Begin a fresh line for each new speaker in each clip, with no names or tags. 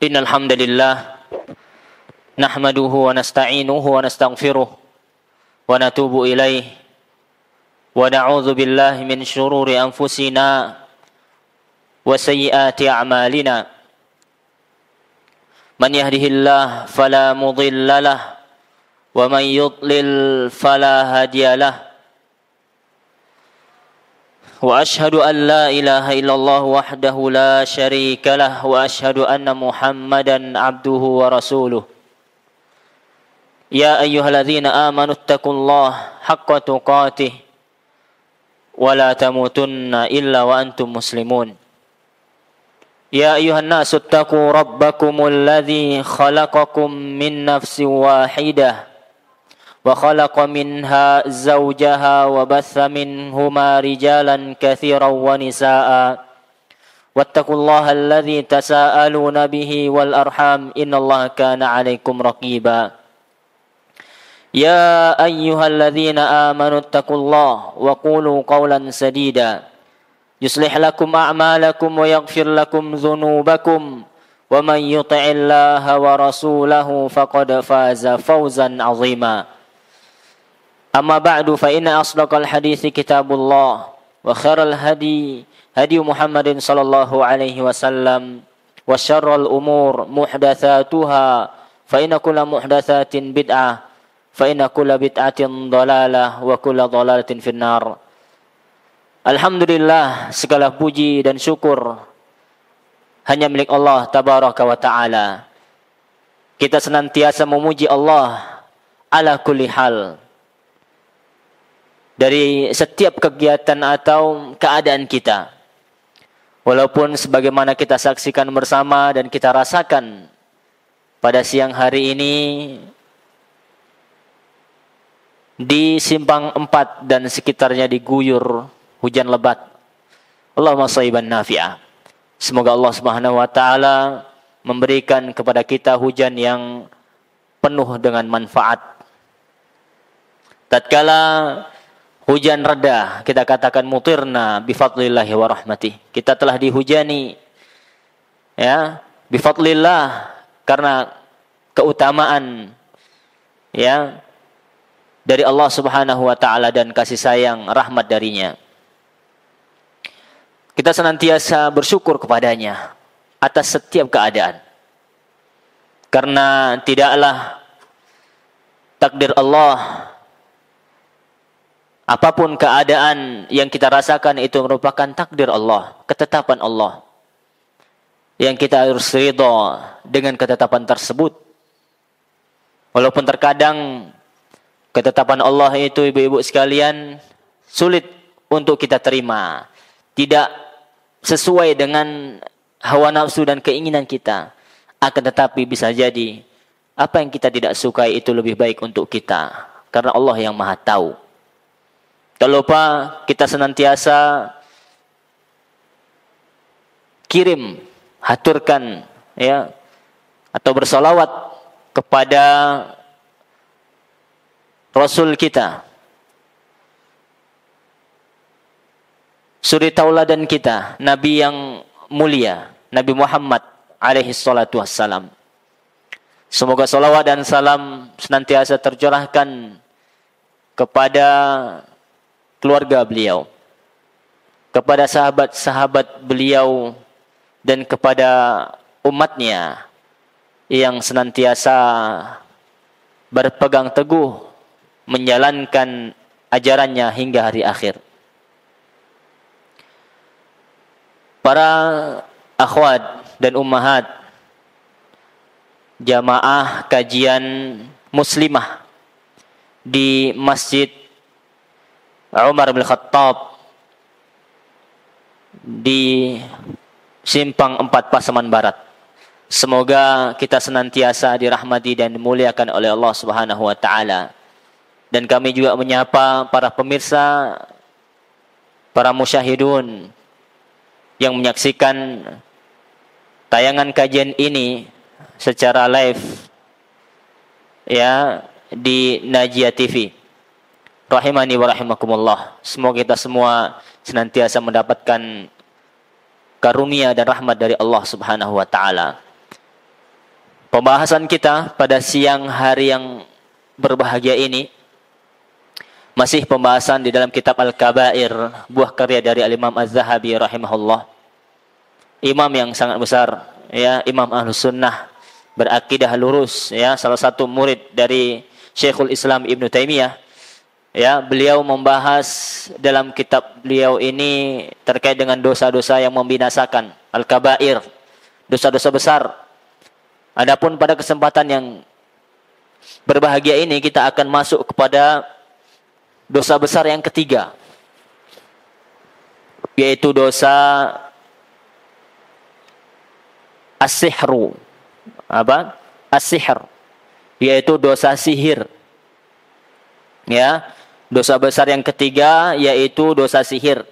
Innal hamdalillah nahmaduhu wa nasta'inuhu wa nastaghfiruh wa natubu ilaih wa na'udzu billahi min shururi anfusina wa sayyiati a'malina. Man yahdihillahu fala mudilla lahu wa man yudlil fala hadiya lahu. وأشهد أن لا إله إلا الله وحده لا شريك له وأشهد أن محمدا عبده ورسوله. يا أيها الذين آمنوا اتقوا الله حق تقاته ولا تموتن إلا وأنتم مسلمون. يا أيها الناس اتقوا ربكم الذي خلقكم من نفس واحدة وخلق منها زوجها وبث منهما رجالا كثيرا ونساء واتقوا الله الذي تساءلون به والأرحام إن الله كان عليكم رقيبا. يا أيها الذين آمنوا اتقوا الله وقولوا قولا سديدا يصلح لكم أعمالكم ويغفر لكم ذنوبكم ومن يطع الله ورسوله فقد فاز فوزا عظيما. أما بعد فإن أصدق الحديث كتاب الله وخير الهدي هدي محمد صلى الله عليه وسلم وشر الأمور محدثاتها فإن كل محدثات بدعة فإن كل بدعة ضلالة وكل ضلالة في النار. Alhamdulillah, segala puji dan syukur hanya milik Allah Tabaraka wa Ta'ala. Kita senantiasa memuji Allah ala kulli hal, dari setiap kegiatan atau keadaan kita. Walaupun sebagaimana kita saksikan bersama dan kita rasakan pada siang hari ini di Simpang 4 dan sekitarnya diguyur hujan lebat. Allahumma shayban nafi'ah. Semoga Allah Subhanahu wa taala memberikan kepada kita hujan yang penuh dengan manfaat. Tatkala hujan reda, kita katakan mutirna bifadlillahi wa rahmatih. Kita telah dihujani, ya, bifadlillah, karena keutamaan, ya, dari Allah Subhanahu wa taala dan kasih sayang rahmat darinya. Kita senantiasa bersyukur kepadanya atas setiap keadaan. Karena tidaklah takdir Allah, apapun keadaan yang kita rasakan itu merupakan takdir Allah, ketetapan Allah. Yang kita harus ridha dengan ketetapan tersebut. Walaupun terkadang ketetapan Allah itu, ibu-ibu sekalian, sulit untuk kita terima. Tidak sesuai dengan hawa nafsu dan keinginan kita. Akan tetapi bisa jadi apa yang kita tidak sukai itu lebih baik untuk kita. Karena Allah yang Maha Tahu. Tak lupa kita senantiasa kirim, haturkan, ya, atau bersolawat kepada Rasul kita, suri tauladan kita, Nabi yang mulia, Nabi Muhammad alaihi salatu wassalam. Semoga salawat dan salam senantiasa tercurahkan kepada keluarga beliau, kepada sahabat-sahabat beliau, dan kepada umatnya yang senantiasa berpegang teguh menjalankan ajarannya hingga hari akhir. Para akhwat dan ummahat jamaah kajian muslimah di Masjid Umar bin Khattab di Simpang 4 Pasaman Barat. Semoga kita senantiasa dirahmati dan dimuliakan oleh Allah Subhanahu wa taala. Dan kami juga menyapa para pemirsa, para musyahidun yang menyaksikan tayangan kajian ini secara live, ya, di Najia TV. Rahimani wa rahimakumullah. Semoga kita semua senantiasa mendapatkan karunia dan rahmat dari Allah Subhanahu wa taala. Pembahasan kita pada siang hari yang berbahagia ini masih pembahasan di dalam kitab Al-Kabair, buah karya dari Al-Imam Az-Zahabi rahimahullah. Imam yang sangat besar, ya, Imam Ahlus Sunnah, berakidah lurus, ya, salah satu murid dari Syekhul Islam Ibn Taimiyah. Ya, beliau membahas dalam kitab beliau ini terkait dengan dosa-dosa yang membinasakan, Al-Kabair, dosa-dosa besar. Adapun pada kesempatan yang berbahagia ini kita akan masuk kepada dosa besar yang ketiga, yaitu dosa as-sihru. Apa? As-sihr, yaitu dosa sihir. Ya, dosa besar yang ketiga yaitu dosa sihir.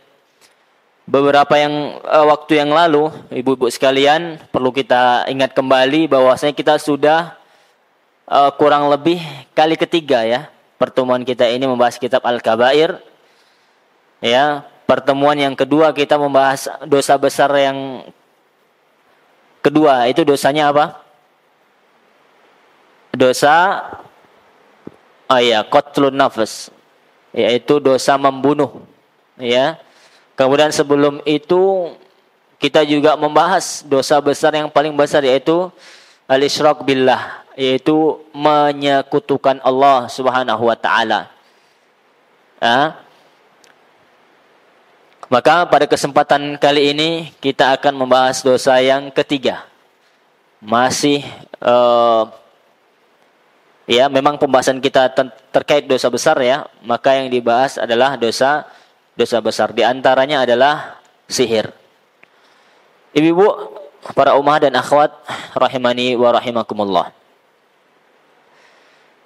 Beberapa waktu yang lalu, ibu-ibu sekalian, perlu kita ingat kembali bahwasanya kita sudah kurang lebih kali ketiga, ya, pertemuan kita ini membahas kitab Al-Kabair. Ya, pertemuan yang kedua kita membahas dosa besar yang kedua, itu dosanya apa? Dosa qatlun nafs, yaitu dosa membunuh, ya. Kemudian sebelum itu kita juga membahas dosa besar yang paling besar, yaitu al-isyrak billah, yaitu menyekutukan Allah Subhanahu wa taala. Maka pada kesempatan kali ini kita akan membahas dosa yang ketiga. Masih ya, memang pembahasan kita terkait dosa besar, ya. Maka yang dibahas adalah dosa besar. Di antaranya adalah sihir. Ibu-ibu, para ummah dan akhwat rahimani wa rahimakumullah.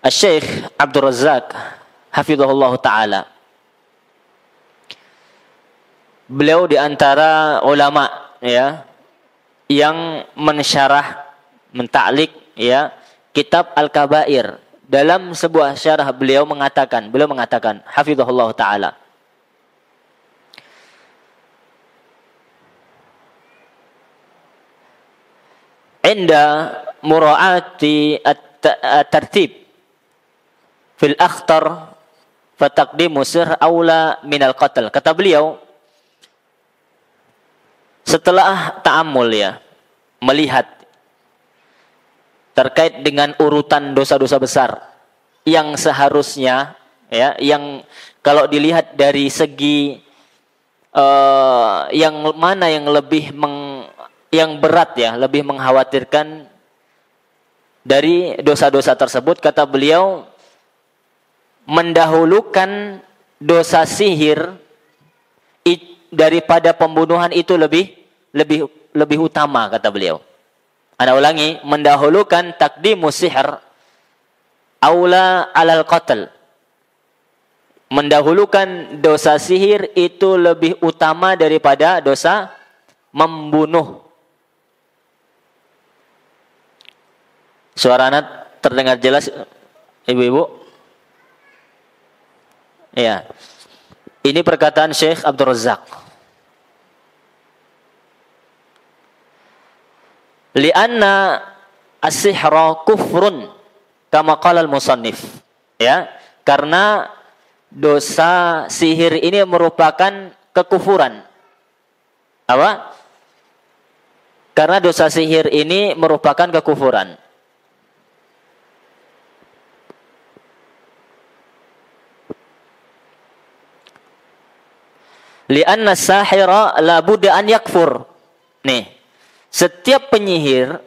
Asy-Syaikh Abdul Razzaq hafizahullah taala, beliau di antara ulama, ya, yang mensyarah, mentaklik, ya, kitab Al-Kabair. Dalam sebuah syarah beliau mengatakan hafizahullah taala, inda mura'ati at-tartib fil akhtar fataqdimu sir aula minal qatl. Kata beliau, setelah ta'ammul, ya, melihat terkait dengan urutan dosa-dosa besar yang seharusnya, ya, yang kalau dilihat dari segi yang mana yang lebih yang berat, ya, lebih mengkhawatirkan dari dosa-dosa tersebut, kata beliau, mendahulukan dosa sihir daripada pembunuhan itu lebih utama, kata beliau. Ana ulangi, mendahulukan takdimu sihr aula alal qatl. Mendahulukan dosa sihir itu lebih utama daripada dosa membunuh. Suara anak terdengar jelas, ibu-ibu? Ya. Ini perkataan Syekh Abdul Razzaq. Lianna as-sihra kufrun kama qala al-musannif. Ya, karena dosa sihir ini merupakan kekufuran. Apa? Karena dosa sihir ini merupakan kekufuran. Lianna sahira la budda an yakfur. Nih, setiap penyihir,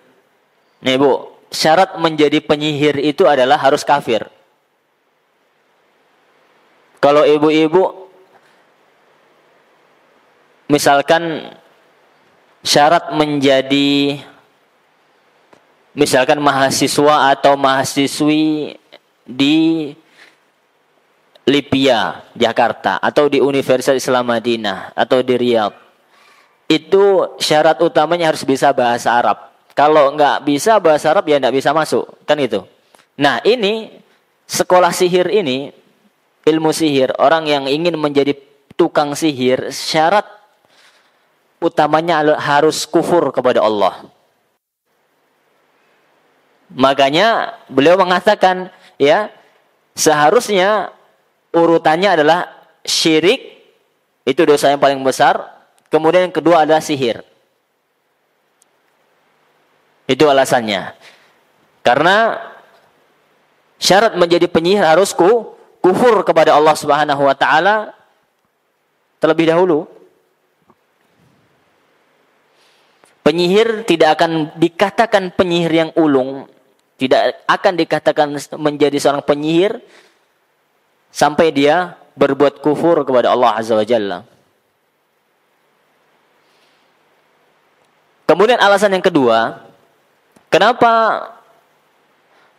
nih Bu, syarat menjadi penyihir itu adalah harus kafir. Kalau ibu-ibu misalkan syarat menjadi misalkan mahasiswa atau mahasiswi di Lipia, Jakarta, atau di Universitas Islam Madinah, atau di Riyadh, itu syarat utamanya harus bisa bahasa Arab. Kalau nggak bisa bahasa Arab, ya nggak bisa masuk, kan itu. Nah, ini sekolah sihir ini, ilmu sihir, orang yang ingin menjadi tukang sihir, syarat utamanya harus kufur kepada Allah. Makanya beliau mengatakan, ya, seharusnya urutannya adalah syirik, itu dosa yang paling besar. Kemudian yang kedua adalah sihir. Itu alasannya. Karena syarat menjadi penyihir harus kufur kepada Allah Subhanahu wa taala terlebih dahulu. Penyihir tidak akan dikatakan penyihir yang ulung, tidak akan dikatakan menjadi seorang penyihir sampai dia berbuat kufur kepada Allah Azza wa Jalla. Kemudian alasan yang kedua, kenapa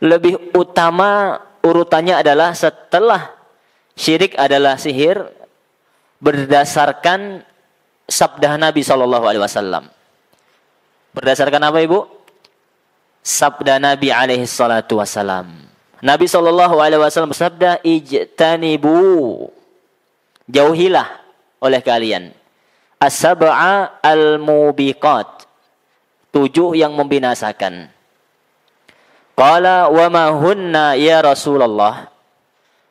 lebih utama urutannya adalah setelah syirik adalah sihir, berdasarkan sabda Nabi SAW. Berdasarkan apa, Ibu? Sabda Nabi alaihi salatu wasalam. Nabi SAW bersabda, ijtanibu, jauhilah oleh kalian as-sab'a al-mubiqat, 7 yang membinasakan. Qala wa ma hunna ya Rasulullah.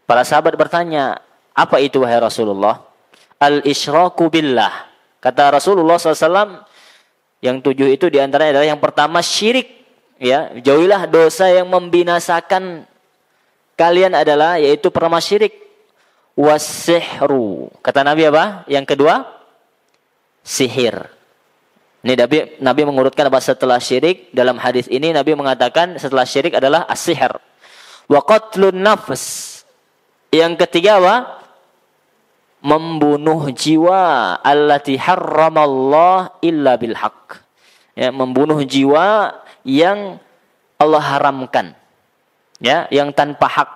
Para sahabat bertanya, apa itu wahai Rasulullah? Al-isyraku billah. Kata Rasulullah SAW, yang 7 itu diantaranya adalah yang pertama syirik. Ya, jauhilah dosa yang membinasakan kalian adalah yaitu pertama syirik. Was-sihru. Kata Nabi apa? Yang kedua sihir. Ini Nabi mengurutkan apa setelah syirik. Dalam hadis ini Nabi mengatakan setelah syirik adalah as-sihr. Wa qatlun nafs. Yang ketiga apa? Membunuh jiwa allati harramallah illa bil haqq. Ya, membunuh jiwa yang Allah haramkan. Ya, yang tanpa hak.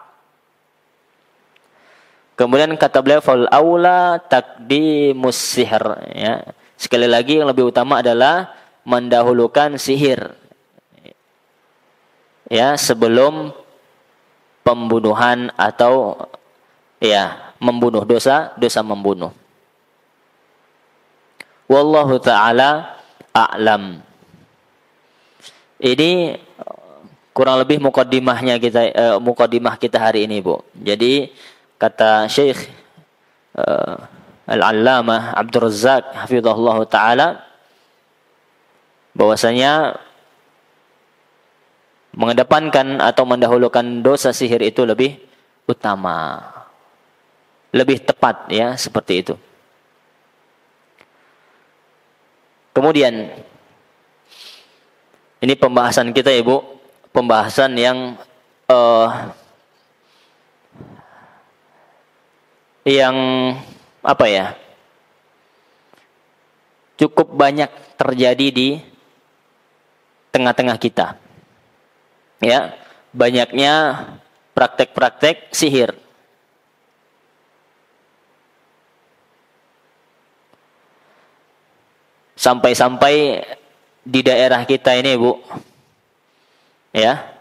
Kemudian kata beliau fal aula taqdimus sihr, ya. Sekali lagi yang lebih utama adalah mendahulukan sihir. Ya, sebelum pembunuhan atau ya, membunuh, dosa membunuh. Wallahu ta'ala a'lam. Ini kurang lebih muqaddimah kita hari ini, Bu. Jadi kata Syekh Al-Allamah Abdul Razzaq hafizahullah ta'ala bahwasanya mengedepankan atau mendahulukan dosa sihir itu lebih utama, lebih tepat, ya, seperti itu. Kemudian ini pembahasan kita, Ibu, pembahasan yang apa ya, cukup banyak terjadi di tengah-tengah kita. Ya, banyaknya praktek-praktek sihir. Sampai-sampai di daerah kita ini, Bu, ya,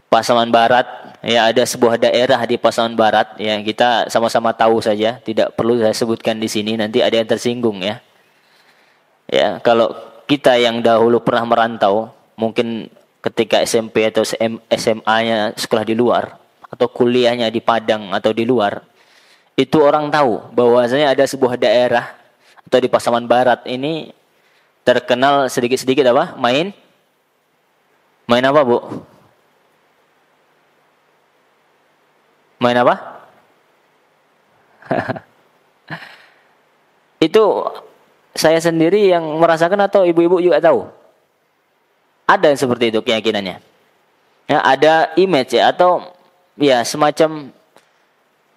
Pasaman Barat, ya, ada sebuah daerah di Pasaman Barat, ya, kita sama-sama tahu saja, tidak perlu saya sebutkan di sini, nanti ada yang tersinggung, ya. Ya, kalau kita yang dahulu pernah merantau, mungkin ketika SMP atau SMA-nya sekolah di luar, atau kuliahnya di Padang atau di luar, itu orang tahu bahwasanya ada sebuah daerah atau di Pasaman Barat ini terkenal sedikit-sedikit apa? Main apa, Bu? Main apa? Itu saya sendiri yang merasakan atau ibu-ibu juga tahu? Ada yang seperti itu keyakinannya. Ya, ada image, ya, atau ya semacam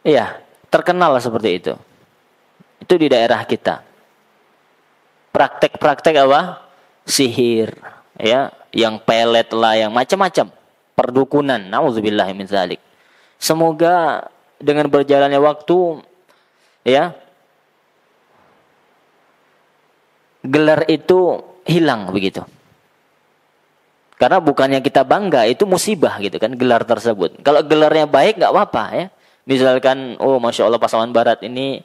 ya terkenal seperti itu. Itu di daerah kita. Praktek-praktek apa? Sihir, ya, yang pelet lah, yang macam-macam, perdukunan. Nauzubillah min dzalik. Semoga dengan berjalannya waktu, ya, gelar itu hilang begitu. Karena bukannya kita bangga, itu musibah gitu kan gelar tersebut. Kalau gelarnya baik nggak apa-apa, ya. Misalkan, oh Masya Allah Pasaman Barat ini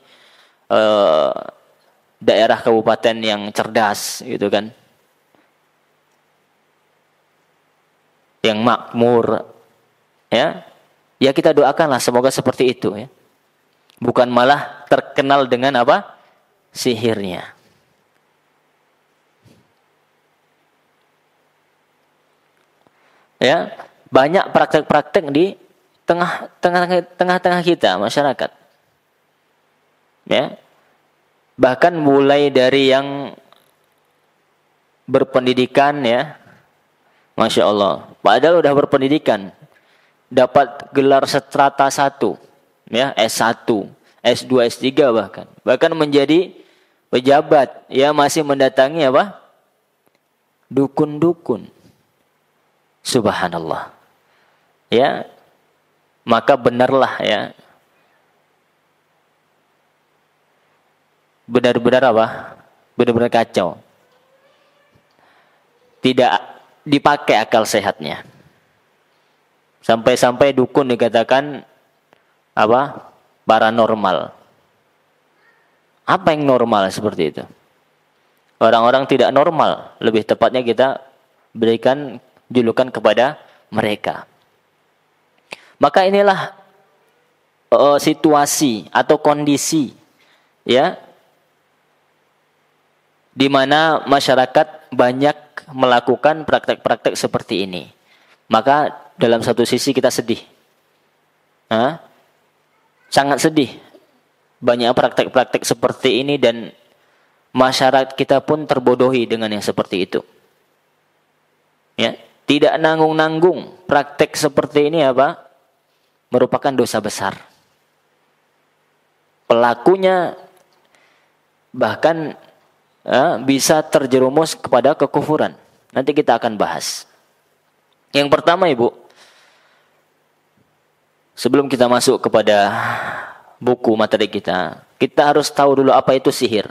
daerah kabupaten yang cerdas gitu kan. yang makmur, ya. Ya kita doakanlah semoga seperti itu, ya. Bukan malah terkenal dengan apa? Sihirnya. Ya, banyak praktek-praktek di tengah-tengah kita masyarakat. Ya. Bahkan mulai dari yang berpendidikan, ya. Masya Allah. Padahal udah berpendidikan, dapat gelar strata 1, ya, S1, S2, S3 bahkan menjadi pejabat, ya, masih mendatangi apa? Dukun-dukun. Subhanallah. Ya. Maka benarlah, ya. Benar-benar apa? Benar-benar kacau. Tidak dipakai akal sehatnya. Sampai-sampai dukun dikatakan apa? Paranormal. Apa yang normal seperti itu? Orang-orang tidak normal, lebih tepatnya kita berikan julukan kepada mereka. Maka inilah situasi atau kondisi, ya, di mana masyarakat banyak melakukan praktek-praktek seperti ini. Maka dalam satu sisi kita sedih. Sangat sedih. Banyak praktek-praktek seperti ini dan masyarakat kita pun terbodohi dengan yang seperti itu. Ya, tidak nanggung-nanggung praktek seperti ini apa? Merupakan dosa besar. Pelakunya bahkan bisa terjerumus kepada kekufuran. Nanti kita akan bahas. Yang pertama, Ibu, sebelum kita masuk kepada buku materi kita harus tahu dulu apa itu sihir.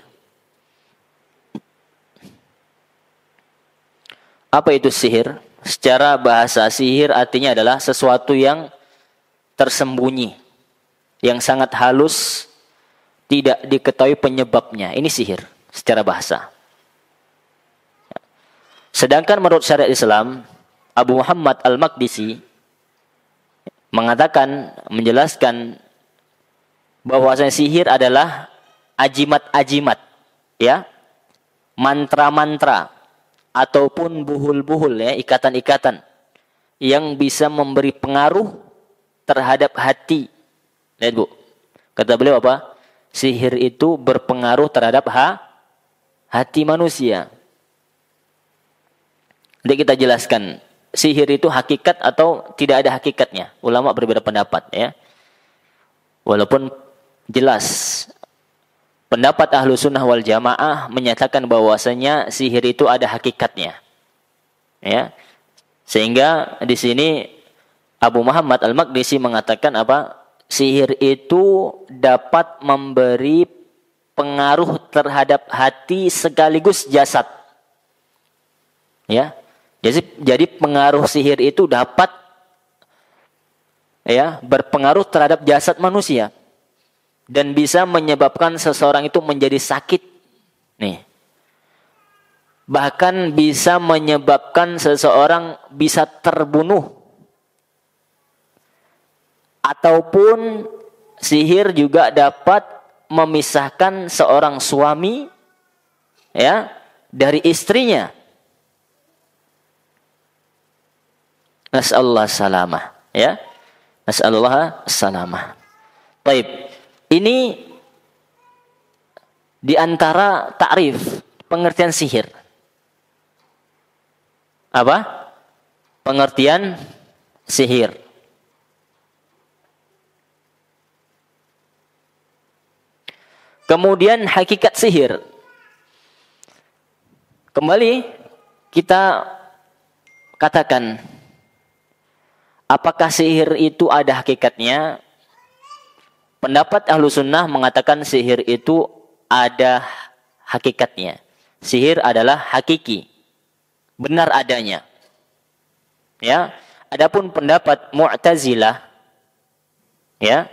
Apa itu sihir? Secara bahasa, sihir artinya adalah sesuatu yang tersembunyi, yang sangat halus, tidak diketahui penyebabnya. Ini sihir secara bahasa. Sedangkan menurut syariat Islam, Abu Muhammad Al-Maqdisi mengatakan, menjelaskan bahwasanya sihir adalah ajimat-ajimat, ya, mantra-mantra ataupun buhul-buhul, ya, ikatan-ikatan yang bisa memberi pengaruh terhadap hati. Lihat, Bu. Kata beliau apa? Sihir itu berpengaruh terhadap hati manusia. Nanti kita jelaskan sihir itu hakikat atau tidak ada hakikatnya. Ulama berbeda pendapat, ya. Walaupun jelas pendapat Ahlu Sunnah wal Jamaah menyatakan bahwasanya sihir itu ada hakikatnya, ya. Sehingga di sini Abu Muhammad Al-Maqdisi mengatakan apa? Sihir itu dapat memberi pengaruh terhadap hati sekaligus jasad. Ya. Jadi pengaruh sihir itu dapat, ya, berpengaruh terhadap jasad manusia dan bisa menyebabkan seseorang itu menjadi sakit. Nih. Bahkan bisa menyebabkan seseorang bisa terbunuh. Ataupun sihir juga dapat memisahkan seorang suami, ya, dari istrinya. Nas'alullah salamah, ya. Nas'alullah salamah. Baik. Ini di antara takrif pengertian sihir. Apa? Pengertian sihir. Kemudian hakikat sihir. Kembali kita katakan, apakah sihir itu ada hakikatnya? Pendapat Ahlu Sunnah mengatakan sihir itu ada hakikatnya. Sihir adalah hakiki, benar adanya. Ya, adapun pendapat Mu'tazilah, ya,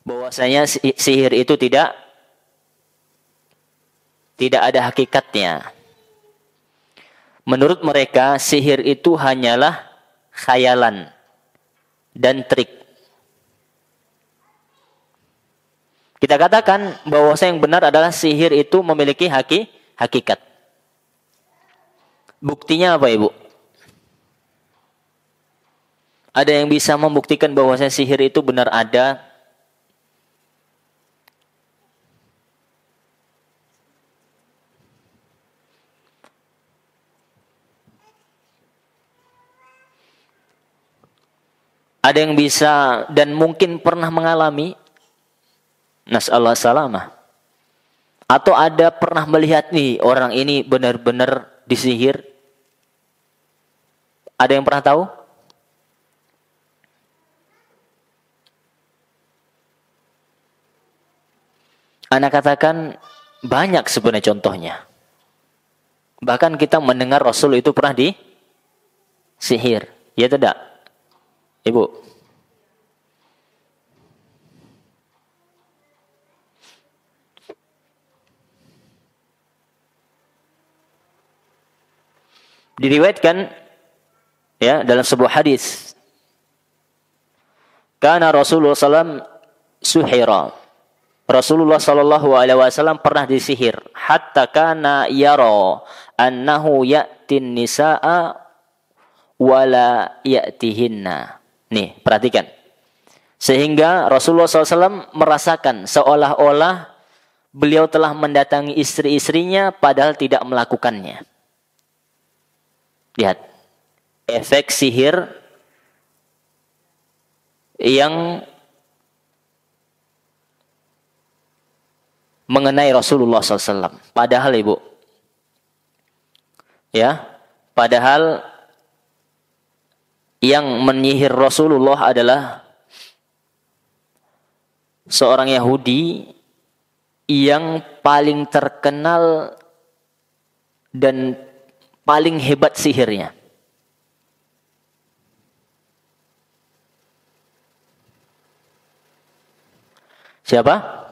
bahwasanya sihir itu tidak ada hakikatnya. Menurut mereka, sihir itu hanyalah khayalan dan trik. Kita katakan bahwa yang benar adalah sihir itu memiliki hakikat. Buktinya apa, Ibu? Ada yang bisa membuktikan bahwa sihir itu benar ada? Ada yang bisa dan mungkin pernah mengalami? Nas'allahu salamah. Atau ada pernah melihat nih orang ini benar-benar disihir? Ada yang pernah tahu? Ana katakan banyak sebenarnya contohnya. Bahkan kita mendengar Rasul itu pernah disihir. Ya tidak? Ibu. Diriwayatkan ya dalam sebuah hadis, karena Rasulullah SAW suhira. Rasulullah SAW pernah disihir. Hatta kana yara annahu ya'tin nisa'a wala ya'tihinna. Nih, perhatikan. Sehingga Rasulullah SAW merasakan seolah-olah beliau telah mendatangi istri-istrinya padahal tidak melakukannya. Lihat, efek sihir yang mengenai Rasulullah SAW. Padahal Ibu, ya, padahal yang menyihir Rasulullah adalah seorang Yahudi yang paling terkenal dan paling hebat sihirnya. Siapa?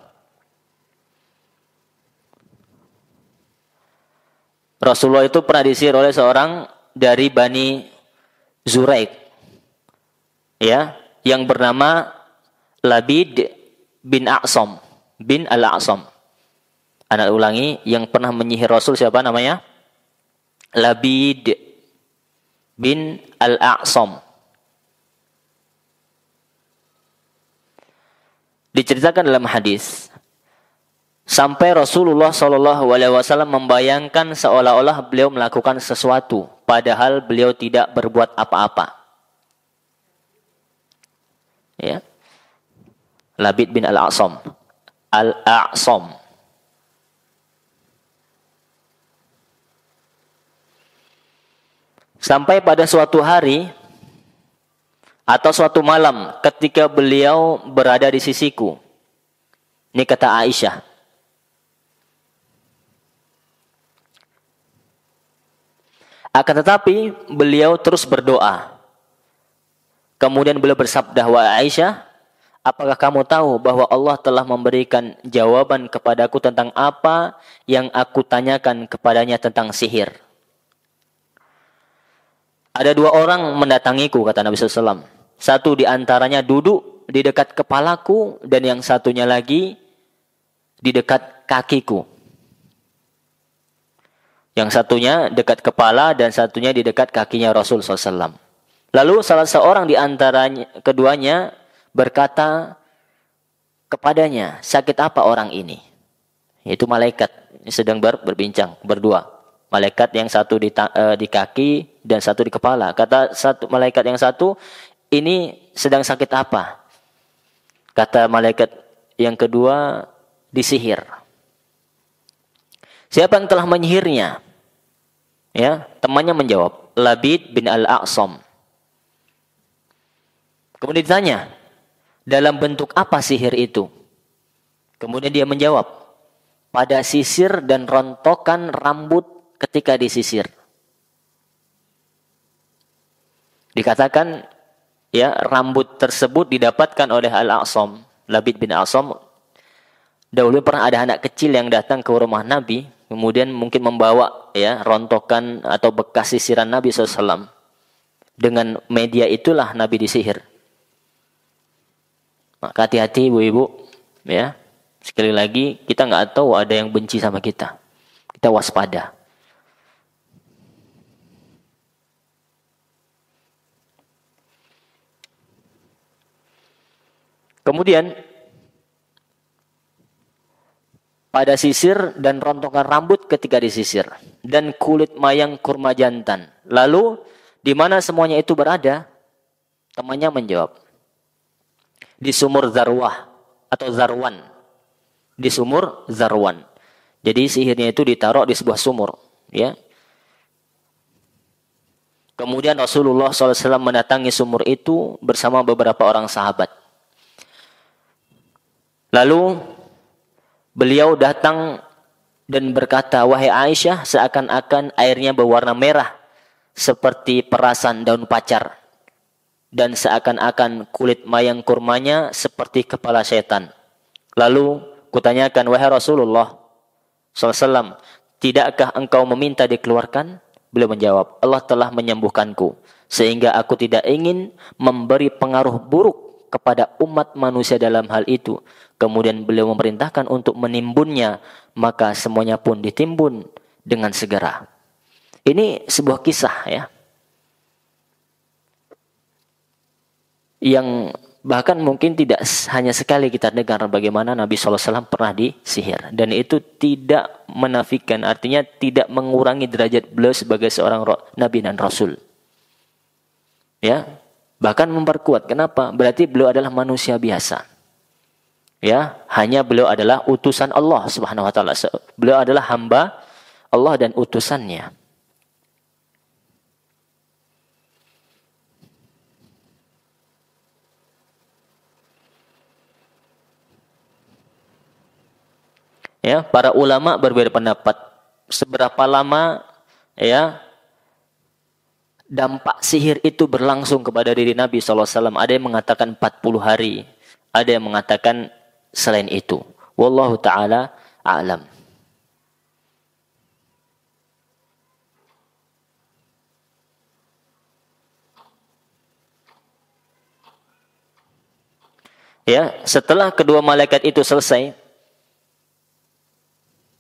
Rasulullah itu pernah disihir oleh seorang dari Bani Zuraik, ya, yang bernama Labid bin A'sam bin Al-A'sam. Anak ulangi, yang pernah menyihir Rasul siapa namanya? Labid bin Al-A'sam. Diceritakan dalam hadis, sampai Rasulullah SAW membayangkan seolah-olah beliau melakukan sesuatu, padahal beliau tidak berbuat apa-apa. Ya, Labid bin Al-A'sam. Al-A'sam. Sampai pada suatu hari atau suatu malam ketika beliau berada di sisiku. Ini kata Aisyah. Akan tetapi beliau terus berdoa. Kemudian beliau bersabda, "Wahai Aisyah, apakah kamu tahu bahwa Allah telah memberikan jawaban kepadaku tentang apa yang aku tanyakan kepadanya tentang sihir?" Ada dua orang mendatangiku, kata Nabi SAW. Satu di antaranya duduk di dekat kepalaku, dan yang satunya lagi di dekat kakiku. Yang satunya dekat kepala, dan satunya di dekat kakinya Rasul SAW. Lalu salah seorang di antaranya keduanya berkata kepadanya, "Sakit apa orang ini?" Itu malaikat sedang berbincang berdua. Malaikat yang satu di kaki dan satu di kepala. Kata satu malaikat yang satu, "Ini sedang sakit apa?" Kata malaikat yang kedua, "Disihir." Siapa yang telah menyihirnya? Ya, temannya menjawab, Labid bin Al-A'sam. Kemudian ditanya, dalam bentuk apa sihir itu? Kemudian dia menjawab, pada sisir dan rontokan rambut ketika disisir. Dikatakan, ya, rambut tersebut didapatkan oleh Al-A'sam, Labid bin Al-A'sam. Dahulu pernah ada anak kecil yang datang ke rumah Nabi, kemudian mungkin membawa, ya, rontokan atau bekas sisiran Nabi SAW. Dengan media itulah Nabi disihir. Maka hati-hati ibu-ibu, ya. Sekali lagi, kita nggak tahu ada yang benci sama kita. Kita waspada. Kemudian pada sisir dan rontokan rambut ketika disisir dan kulit mayang kurma jantan. Lalu di mana semuanya itu berada? Temannya menjawab, di sumur Zarwah atau Zarwan. Di sumur Zarwan. Jadi sihirnya itu ditaruh di sebuah sumur, ya. Kemudian Rasulullah SAW mendatangi sumur itu bersama beberapa orang sahabat. Lalu beliau datang dan berkata, wahai Aisyah, seakan-akan airnya berwarna merah seperti perasan daun pacar. Dan seakan-akan kulit mayang kurmanya seperti kepala setan. Lalu kutanyakan, wahai Rasulullah SAW, tidakkah engkau meminta dikeluarkan? Beliau menjawab, Allah telah menyembuhkanku, sehingga aku tidak ingin memberi pengaruh buruk kepada umat manusia dalam hal itu. Kemudian beliau memerintahkan untuk menimbunnya, maka semuanya pun ditimbun dengan segera. Ini sebuah kisah, ya, yang bahkan mungkin tidak hanya sekali kita dengar bagaimana Nabi SAW pernah disihir. Dan itu tidak menafikan, artinya tidak mengurangi derajat beliau sebagai seorang Nabi dan Rasul. Ya, bahkan memperkuat. Kenapa? Berarti beliau adalah manusia biasa. Ya, hanya beliau adalah utusan Allah Subhanahu wa taala. Beliau adalah hamba Allah dan utusannya. Ya, para ulama berbeda pendapat seberapa lama, ya, dampak sihir itu berlangsung kepada diri Nabi SAW. Ada yang mengatakan 40 hari, ada yang mengatakan selain itu. Wallahu ta'ala a'lam. Ya, setelah kedua malaikat itu selesai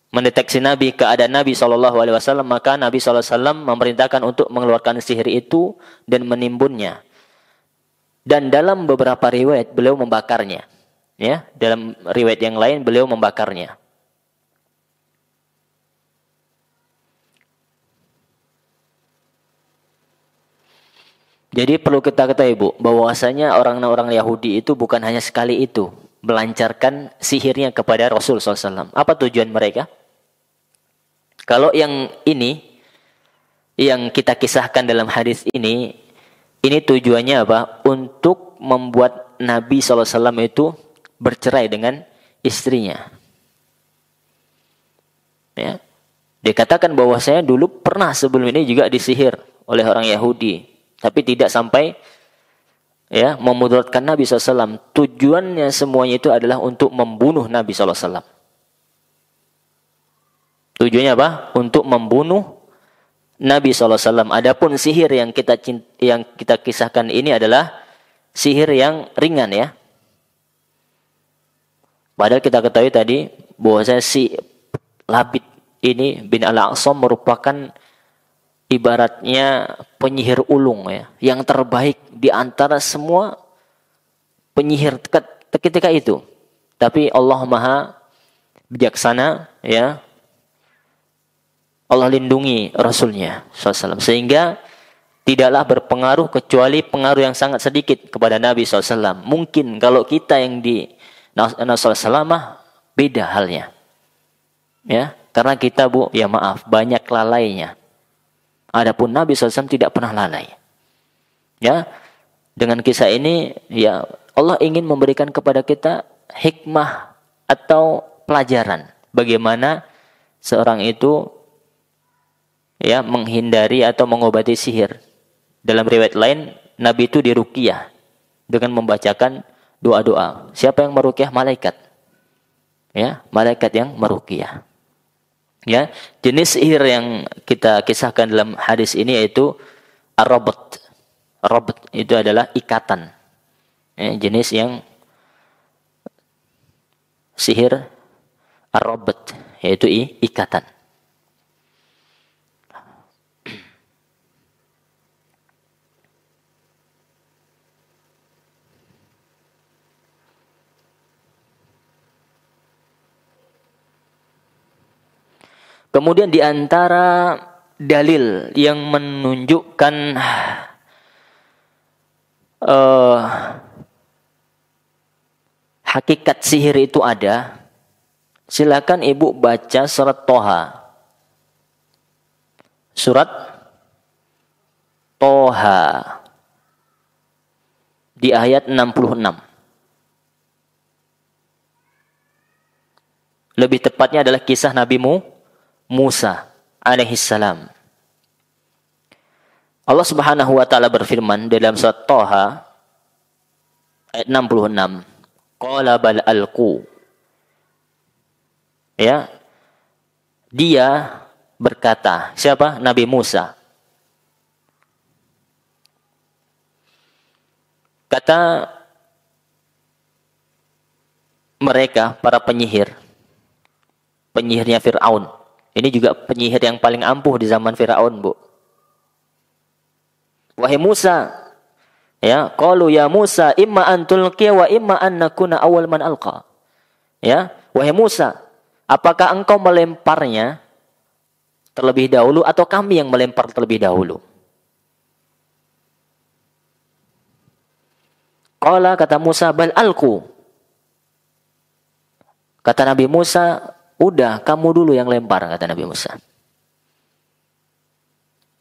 mendeteksi Nabi, keadaan Nabi SAW, maka Nabi SAW memerintahkan untuk mengeluarkan sihir itu dan menimbunnya. Dan dalam beberapa riwayat beliau membakarnya. Ya, dalam riwayat yang lain beliau membakarnya. Jadi perlu kita ketahui, Bu, bahwasanya orang-orang Yahudi itu bukan hanya sekali itu melancarkan sihirnya kepada Rasul SAW. Apa tujuan mereka? Kalau yang ini, yang kita kisahkan dalam hadis ini tujuannya apa? Untuk membuat Nabi SAW itu bercerai dengan istrinya. Ya. Dikatakan bahwasanya dulu pernah sebelum ini juga disihir oleh orang Yahudi, tapi tidak sampai, ya, memudaratkan Nabi SAW. Tujuannya semuanya itu adalah untuk membunuh Nabi SAW. Tujuannya apa? Untuk membunuh Nabi SAW. Adapun sihir yang kita kisahkan ini adalah sihir yang ringan, ya. Padahal kita ketahui tadi bahwasanya si Labid ini bin Al-A'sam merupakan ibaratnya penyihir ulung, ya, yang terbaik di antara semua penyihir ketika itu. Tapi Allah Maha bijaksana, ya. Allah lindungi Rasulnya SAW, sehingga tidaklah berpengaruh kecuali pengaruh yang sangat sedikit kepada Nabi SAW. Mungkin kalau kita yang di Nabi SAW beda halnya, ya, karena kita, Bu, ya maaf, banyak lalainya. Adapun Nabi SAW tidak pernah lalai. Ya, dengan kisah ini, ya, Allah ingin memberikan kepada kita hikmah atau pelajaran bagaimana seorang itu, ya, menghindari atau mengobati sihir. Dalam riwayat lain, Nabi itu diruqyah dengan membacakan doa-doa. Siapa yang meruqyah? Malaikat. Ya, malaikat yang meruqyah. Ya, jenis sihir yang kita kisahkan dalam hadis ini yaitu ar-rabat. Rabt itu adalah ikatan. Jenis yang sihir ar-rabt, yaitu ikatan. Kemudian di antara dalil yang menunjukkan hakikat sihir itu ada, silakan ibu baca surat Toha. Surat Toha di ayat 66. Lebih tepatnya adalah kisah Nabi Musa alaihissalam. Allah Subhanahu wa taala berfirman dalam surat Toha ayat 66. Qala bal alqu. Ya. Dia berkata, siapa? Nabi Musa. Kata mereka para penyihirnya Fir'aun. Ini juga penyihir yang paling ampuh di zaman Fir'aun, Bu. Wahai Musa, ya, qalu ya Musa, imma an tulqiya wa imma an nakuna awwal man alqa. Ya, wahai Musa, apakah engkau melemparnya terlebih dahulu atau kami yang melempar terlebih dahulu? Qala, kata Musa, bal alqu. Kata Nabi Musa, udah, kamu dulu yang lempar, kata Nabi Musa.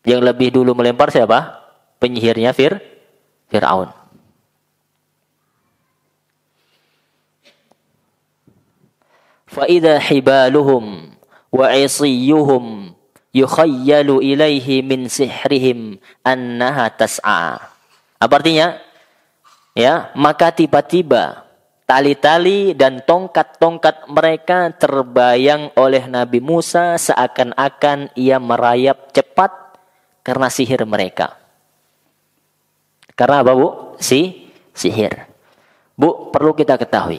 Yang lebih dulu melempar siapa? Penyihirnya Fir'aun. فَإِذَا حِبَالُهُمْ وَعِصِيُّهُمْ يُخَيَّلُ إِلَيْهِ مِنْ سِحْرِهِمْ أَنَّهَا تَسْعَى. Apa artinya? Ya, maka tiba-tiba tali-tali dan tongkat-tongkat mereka terbayang oleh Nabi Musa seakan-akan ia merayap cepat karena sihir mereka. Karena apa, Bu? Sihir. Bu, perlu kita ketahui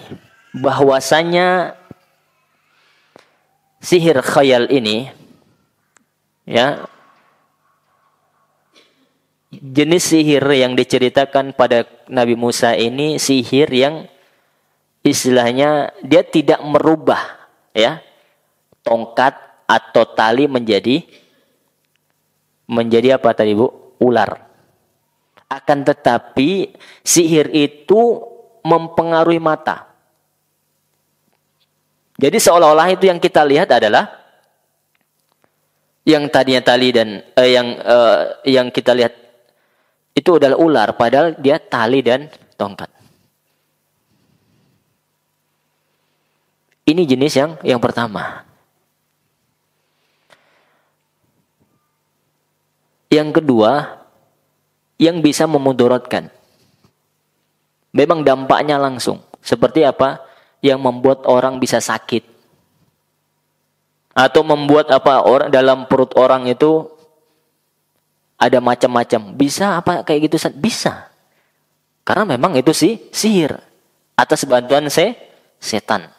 bahwasanya sihir khayal ini, ya, jenis sihir yang diceritakan pada Nabi Musa ini sihir yang istilahnya dia tidak merubah, ya, tongkat atau tali menjadi apa tadi, Bu? Ular. Akan tetapi sihir itu mempengaruhi mata. Jadi seolah-olah itu yang kita lihat adalah yang tadinya tali dan yang kita lihat itu adalah ular, padahal dia tali dan tongkat. Ini jenis yang pertama. Yang kedua, yang bisa memudaratkan. Memang dampaknya langsung. Seperti apa? Yang membuat orang bisa sakit. Atau membuat apa? Orang dalam perut orang itu ada macam-macam. Bisa apa kayak gitu? Bisa. Karena memang itu sihir. Atas bantuan setan.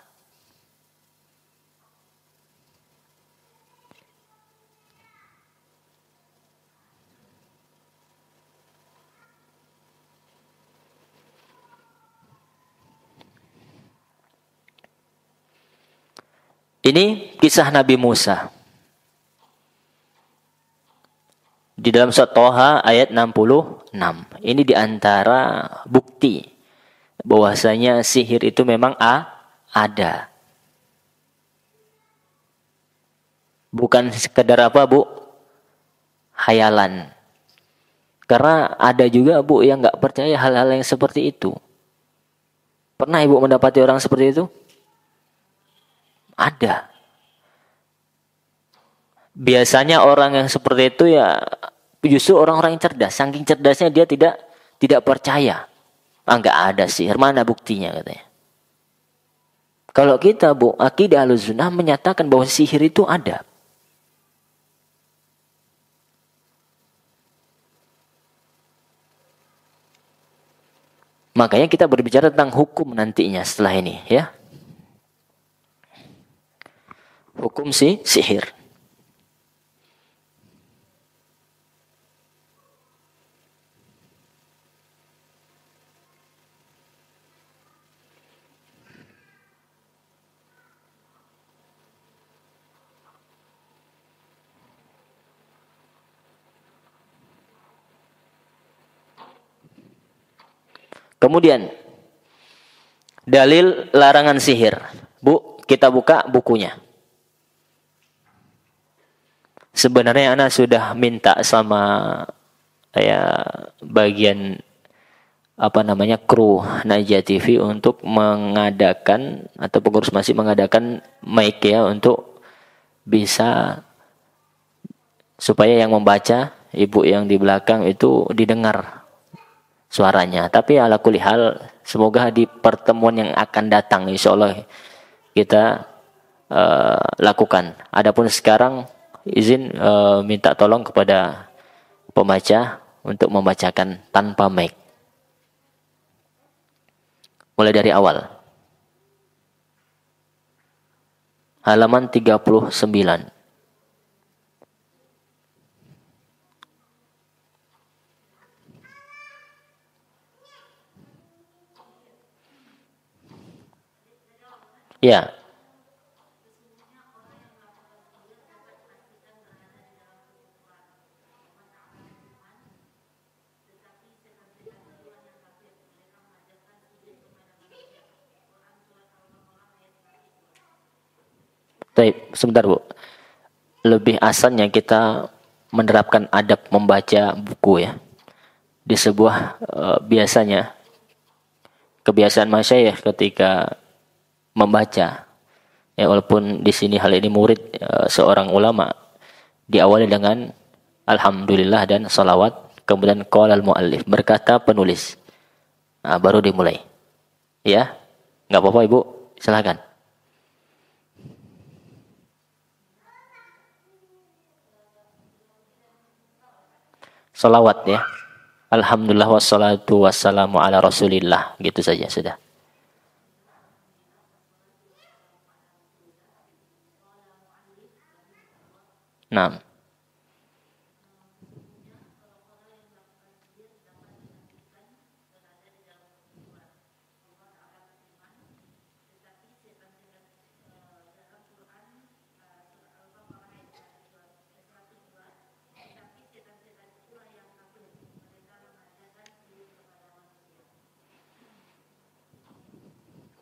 Ini kisah Nabi Musa. Di dalam surat Toha ayat 66. Ini diantara bukti bahwasanya sihir itu memang ada. Bukan sekedar apa, Bu? Hayalan. Karena ada juga, Bu, yang nggak percaya hal-hal yang seperti itu. Pernah Ibu mendapati orang seperti itu? Ada. Biasanya orang yang seperti itu ya justru orang-orang yang cerdas. Saking cerdasnya dia tidak percaya. Enggak ada sihir, mana buktinya katanya. Kalau kita, Bu, akidah Ahlussunnah menyatakan bahwa sihir itu ada. Makanya kita berbicara tentang hukum nantinya setelah ini, ya. Hukum sihir. Kemudian dalil larangan sihir. Bu, kita buka bukunya. Sebenarnya Ana sudah minta sama bagian kru Najah TV untuk mengadakan atau pengurus masjid mengadakan mic ya untuk bisa supaya yang membaca ibu yang di belakang itu didengar suaranya. Tapi ala kulli hal semoga di pertemuan yang akan datang insyaallah kita lakukan. Adapun sekarang izin minta tolong kepada pembaca untuk membacakan tanpa mic. Mulai dari awal. Halaman 39. Ya. Baik, sebentar Bu. Lebih asalnya kita menerapkan adab membaca buku ya. Di sebuah biasanya kebiasaan masyayikh ketika membaca ya, walaupun di sini hal ini murid seorang ulama, diawali dengan alhamdulillah dan salawat, kemudian qala al-muallif, berkata penulis. Nah, baru dimulai. Ya. Enggak apa-apa Ibu, silakan. Salawat ya. Alhamdulillah wassalatu wassalamu ala rasulillah. Gitu saja sudah. Nah.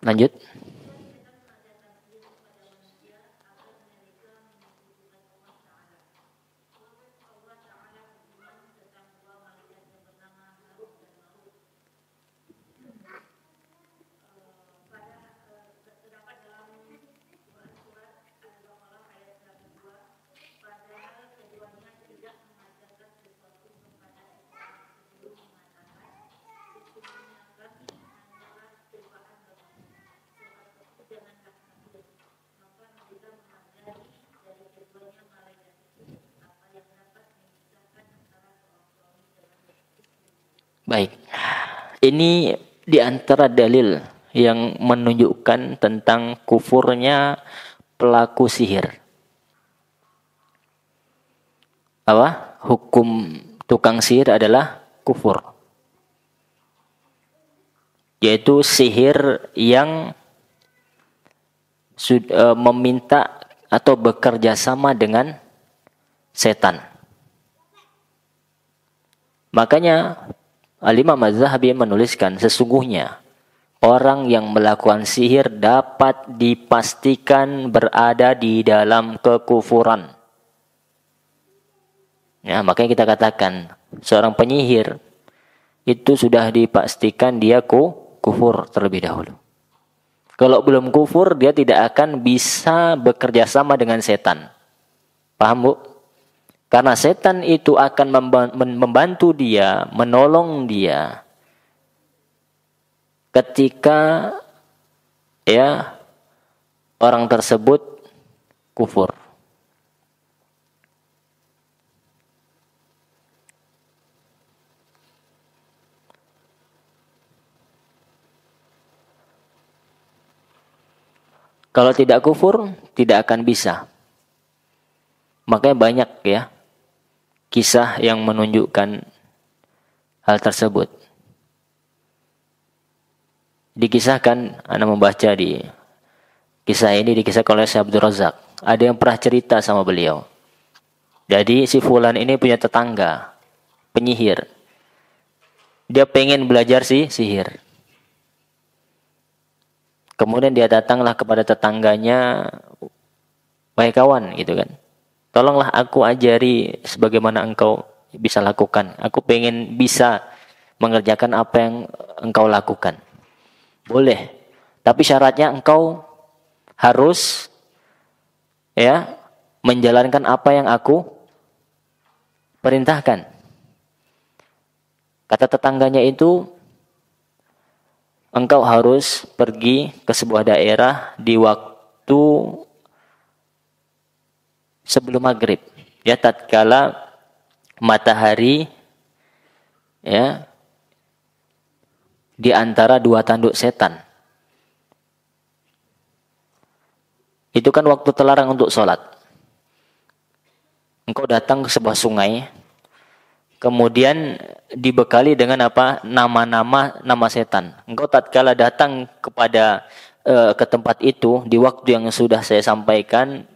Lanjut. Baik. Ini di antara dalil yang menunjukkan tentang kufurnya pelaku sihir. Apa? Hukum tukang sihir adalah kufur. Yaitu sihir yang meminta atau bekerja sama dengan setan. Makanya Al-Imam Az-Zahabi menuliskan sesungguhnya orang yang melakukan sihir dapat dipastikan berada di dalam kekufuran. Ya, makanya kita katakan seorang penyihir itu sudah dipastikan dia kufur terlebih dahulu. Kalau belum kufur dia tidak akan bisa bekerja sama dengan setan. Paham Bu? Karena setan itu akan membantu dia, menolong dia ketika ya orang tersebut kufur. Kalau tidak kufur, tidak akan bisa. Makanya banyak ya kisah yang menunjukkan hal tersebut. Dikisahkan, Anda membaca di kisah ini dikisahkan oleh Syekh Abdul Razak. Ada yang pernah cerita sama beliau. Jadi si fulan ini punya tetangga, penyihir. Dia pengen belajar sihir. Kemudian dia datanglah kepada tetangganya, wahai kawan, gitu kan. Tolonglah aku ajari sebagaimana engkau bisa lakukan. Aku pengen bisa mengerjakan apa yang engkau lakukan. Boleh. Tapi syaratnya engkau harus ya menjalankan apa yang aku perintahkan. Kata tetangganya itu, engkau harus pergi ke sebuah daerah di waktu sebelum maghrib. Ya, tatkala matahari ya di antara dua tanduk setan. Itu kan waktu terlarang untuk sholat. Engkau datang ke sebuah sungai, kemudian dibekali dengan apa? Nama setan. Engkau tatkala datang kepada ke tempat itu di waktu yang sudah saya sampaikan,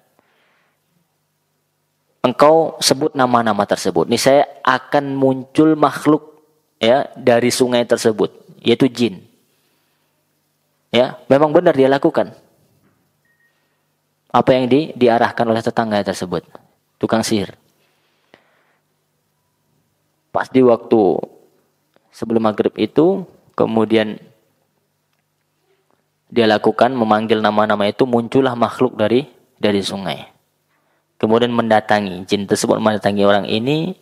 engkau sebut nama-nama tersebut. Nih saya akan muncul makhluk ya dari sungai tersebut, yaitu jin. Ya, memang benar dia lakukan apa yang diarahkan oleh tetangga tersebut, tukang sihir. Pas di waktu sebelum maghrib itu, kemudian dia lakukan memanggil nama-nama itu, muncullah makhluk dari sungai. Kemudian mendatangi, jin tersebut mendatangi orang ini.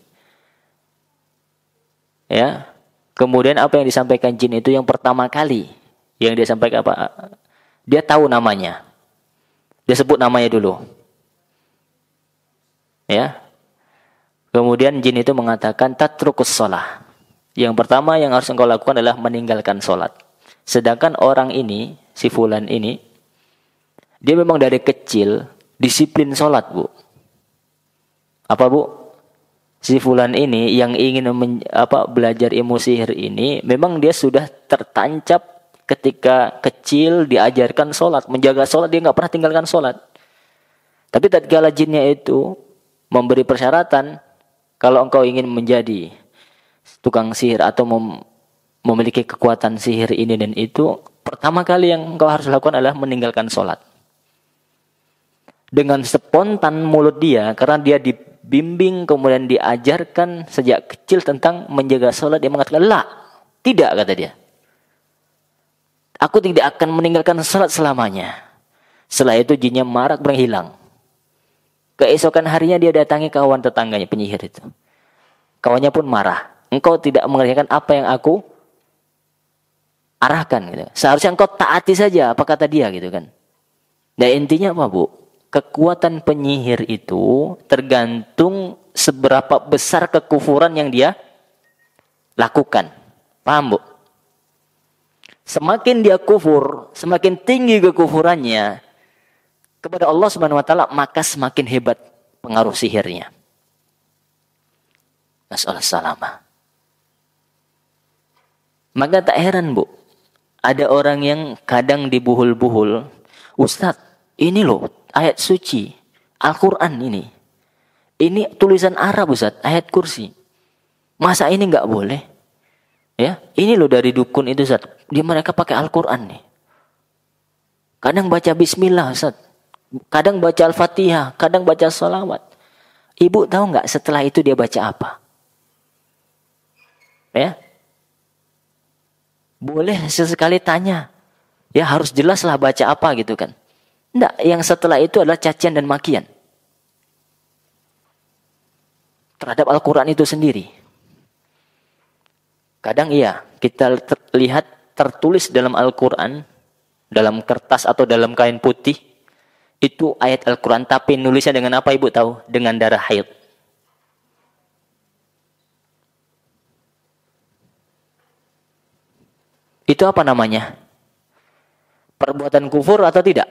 Ya. Kemudian apa yang disampaikan jin itu yang pertama kali yang dia sampaikan apa? Dia tahu namanya. Dia sebut namanya dulu. Ya. Kemudian jin itu mengatakan tatrukus shalah. Yang pertama yang harus engkau lakukan adalah meninggalkan sholat. Sedangkan orang ini, si fulan ini, dia memang dari kecil disiplin sholat, Bu. Apa, Bu? Si fulan ini yang ingin belajar ilmu sihir ini, memang dia sudah tertancap ketika kecil diajarkan sholat, menjaga sholat, dia nggak pernah tinggalkan sholat. Tapi tatkala jinnya itu memberi persyaratan, kalau engkau ingin menjadi tukang sihir atau memiliki kekuatan sihir ini dan itu, pertama kali yang engkau harus lakukan adalah meninggalkan sholat. Dengan spontan mulut dia, karena dia dibimbing kemudian diajarkan sejak kecil tentang menjaga sholat, dia mengatakan, "La, tidak," kata dia. "Aku tidak akan meninggalkan salat selamanya." Setelah itu jinnya marah, menghilang. Keesokan harinya dia datangi kawan tetangganya, penyihir itu. Kawannya pun marah. "Engkau tidak mengerjakan apa yang aku arahkan." Gitu. Seharusnya engkau taati saja apa kata dia, gitu kan. Nah intinya apa, Bu? Kekuatan penyihir itu tergantung seberapa besar kekufuran yang dia lakukan. Paham, Bu? Semakin dia kufur, semakin tinggi kekufurannya kepada Allah Subhanahu wa taala, maka semakin hebat pengaruh sihirnya. Nasallahu salamah. Maka tak heran, Bu, ada orang yang kadang dibuhul-buhul, "Ustadz, ini loh ayat suci Al-Quran ini. Ini tulisan Arab, Ustadz, ayat kursi. Masa ini nggak boleh? Ya, ini loh dari dukun itu, Ustaz. Dia mereka pakai Al-Quran nih. Kadang baca Bismillah, Ustaz. Kadang baca Al-Fatihah, kadang baca salawat. Ibu tahu nggak setelah itu dia baca apa? Ya, boleh sesekali tanya. Ya harus jelaslah baca apa gitu kan. Enggak, yang setelah itu adalah cacian dan makian terhadap Al-Quran itu sendiri. Kadang iya, kita lihat tertulis dalam Al-Quran, dalam kertas atau dalam kain putih, itu ayat Al-Quran, tapi nulisnya dengan apa, Ibu tahu? Dengan darah haid. Itu apa namanya? Perbuatan kufur atau tidak?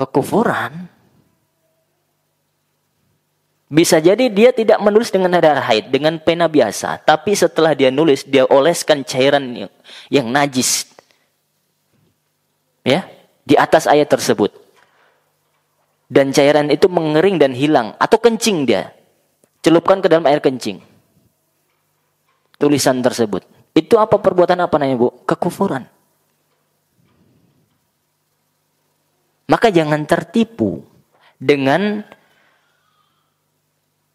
kekufuran. Bisa jadi dia tidak menulis dengan nada haid, dengan pena biasa. Tapi setelah dia nulis, dia oleskan cairan yang najis. Ya, di atas ayat tersebut. Dan cairan itu mengering dan hilang. Atau kencing dia. Celupkan ke dalam air kencing. Tulisan tersebut. Itu apa perbuatan apa namanya, Bu? Kekufuran. Maka jangan tertipu dengan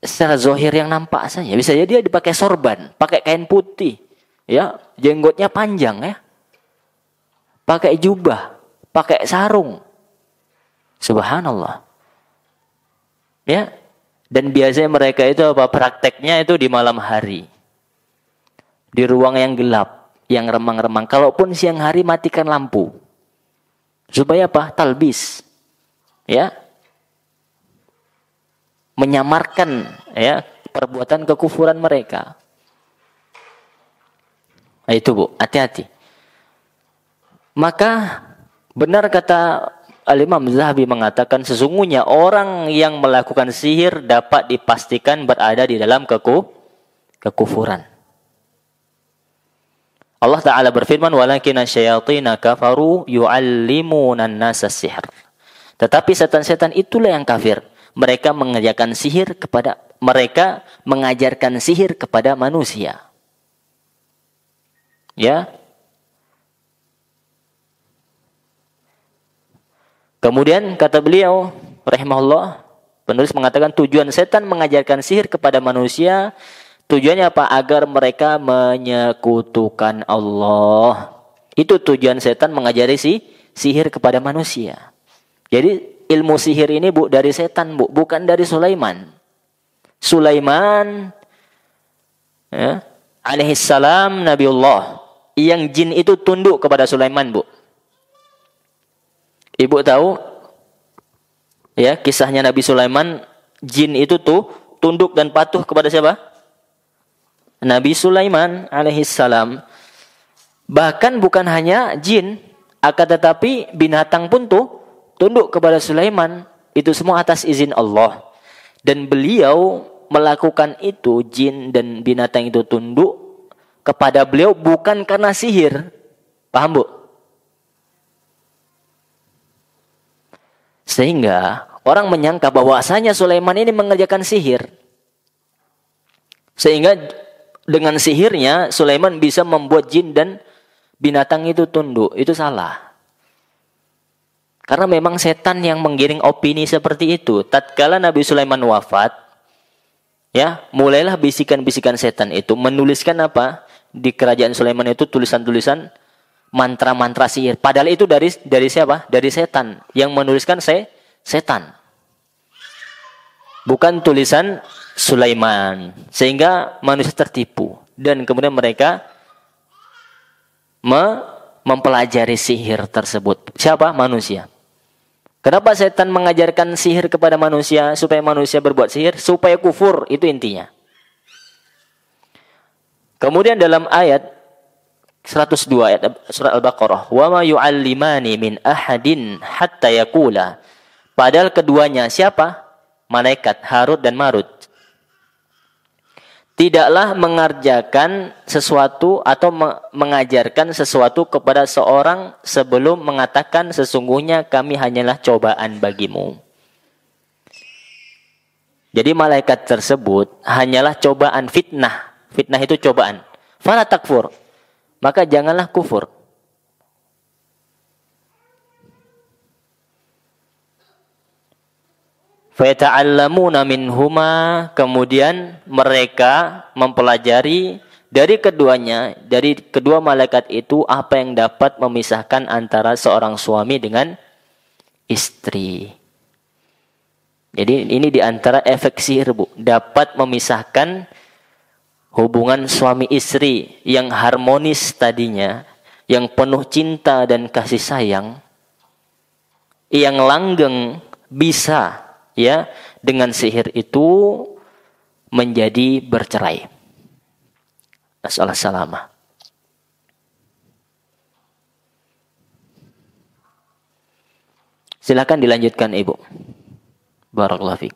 secara zohir yang nampak saja. Bisa jadi dia dipakai sorban, pakai kain putih, ya, jenggotnya panjang, ya, pakai jubah, pakai sarung. Subhanallah. Ya. Dan biasanya mereka itu apa? Prakteknya itu di malam hari. Di ruang yang gelap, yang remang-remang. Kalaupun siang hari matikan lampu. Supaya apa? Talbis. Ya. Menyamarkan, ya, perbuatan kekufuran mereka. Nah, itu, Bu, hati-hati. Maka benar kata Al-Imam Zahabi mengatakan sesungguhnya orang yang melakukan sihir dapat dipastikan berada di dalam kekufuran. Allah Ta'ala berfirman, "Walakinna syayatina kafaru yu'allimuna an-nasa sihr." Tetapi setan-setan itulah yang kafir. Mereka mengajarkan sihir kepada manusia. Ya. Kemudian kata beliau rahimahullah, penulis mengatakan tujuan setan mengajarkan sihir kepada manusia, tujuannya apa? Agar mereka menyekutukan Allah. Itu tujuan setan mengajari sihir kepada manusia. Jadi ilmu sihir ini, Bu, dari setan, Bu, bukan dari Sulaiman. Sulaiman, ya, alaihissalam Nabiullah, yang jin itu tunduk kepada Sulaiman, Bu. Ibu tahu, ya, kisahnya Nabi Sulaiman, jin itu tuh tunduk dan patuh kepada siapa? Nabi Sulaiman alaihissalam. Bahkan bukan hanya jin, akan tetapi binatang pun tuh tunduk kepada Sulaiman. Itu semua atas izin Allah. Dan beliau melakukan itu, jin dan binatang itu tunduk kepada beliau bukan karena sihir. Paham, Bu? Sehingga orang menyangka bahwasanya Sulaiman ini mengerjakan sihir. Sehingga dengan sihirnya Sulaiman bisa membuat jin dan binatang itu tunduk. Itu salah. Karena memang setan yang menggiring opini seperti itu. Tatkala Nabi Sulaiman wafat, ya, mulailah bisikan-bisikan setan itu menuliskan apa? Di kerajaan Sulaiman itu tulisan-tulisan mantra-mantra sihir. Padahal itu dari siapa? Dari setan. Yang menuliskan setan. Bukan tulisan Sulaiman. Sehingga manusia tertipu. Dan kemudian mereka mempelajari sihir tersebut. Siapa? Manusia. Kenapa setan mengajarkan sihir kepada manusia? Supaya manusia berbuat sihir. Supaya kufur. Itu intinya. Kemudian dalam ayat 102 ayat surat Al-Baqarah. "Wa ma yu'allimani min ahadin hatta yaqula." Padahal keduanya siapa? Malaikat Harut dan Marut. Tidaklah mengerjakan sesuatu atau mengajarkan sesuatu kepada seorang sebelum mengatakan sesungguhnya kami hanyalah cobaan bagimu. Jadi malaikat tersebut hanyalah cobaan, fitnah. Fitnah itu cobaan. Fala takfur. Maka janganlah kufur. Fayata'allamuna minhuma, kemudian mereka mempelajari dari keduanya, dari kedua malaikat itu apa yang dapat memisahkan antara seorang suami dengan istri. Jadi ini di antara efek sihir, Bu, dapat memisahkan hubungan suami istri yang harmonis tadinya, yang penuh cinta dan kasih sayang, yang langgeng, bisa, ya, dengan sihir itu menjadi bercerai. Nasallahu salamah. Silakan dilanjutkan Ibu. Barakallahu fiik.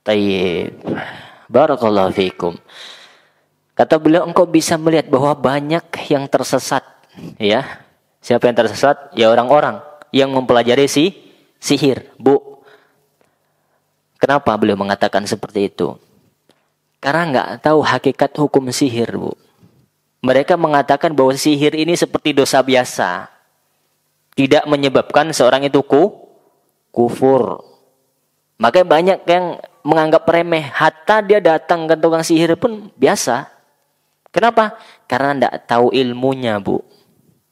Tayyib. Barakallahu fiikum. Kata beliau, engkau bisa melihat bahwa banyak yang tersesat. Ya. Siapa yang tersesat? Ya orang-orang yang mempelajari sihir, Bu. Kenapa beliau mengatakan seperti itu? Karena nggak tahu hakikat hukum sihir, Bu. Mereka mengatakan bahwa sihir ini seperti dosa biasa. Tidak menyebabkan seorang itu kufur. Makanya banyak yang menganggap remeh. Hatta dia datang ke tukang sihir pun biasa. Kenapa? Karena tidak tahu ilmunya, Bu.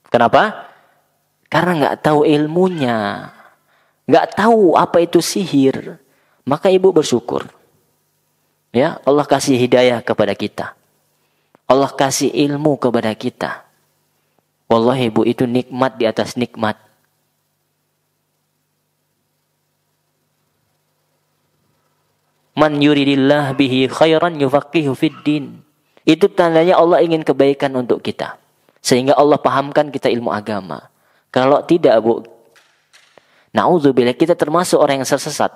Kenapa? Karena nggak tahu ilmunya. Nggak tahu apa itu sihir. Maka Ibu bersyukur. Ya, Allah kasih hidayah kepada kita. Allah kasih ilmu kepada kita. Wallahi Ibu, itu nikmat di atas nikmat. Man yuridillah bihi khairan yufaqihu fid din. Itu tandanya Allah ingin kebaikan untuk kita. Sehingga Allah pahamkan kita ilmu agama. Kalau tidak, Bu, na'udzubillah, kita termasuk orang yang tersesat.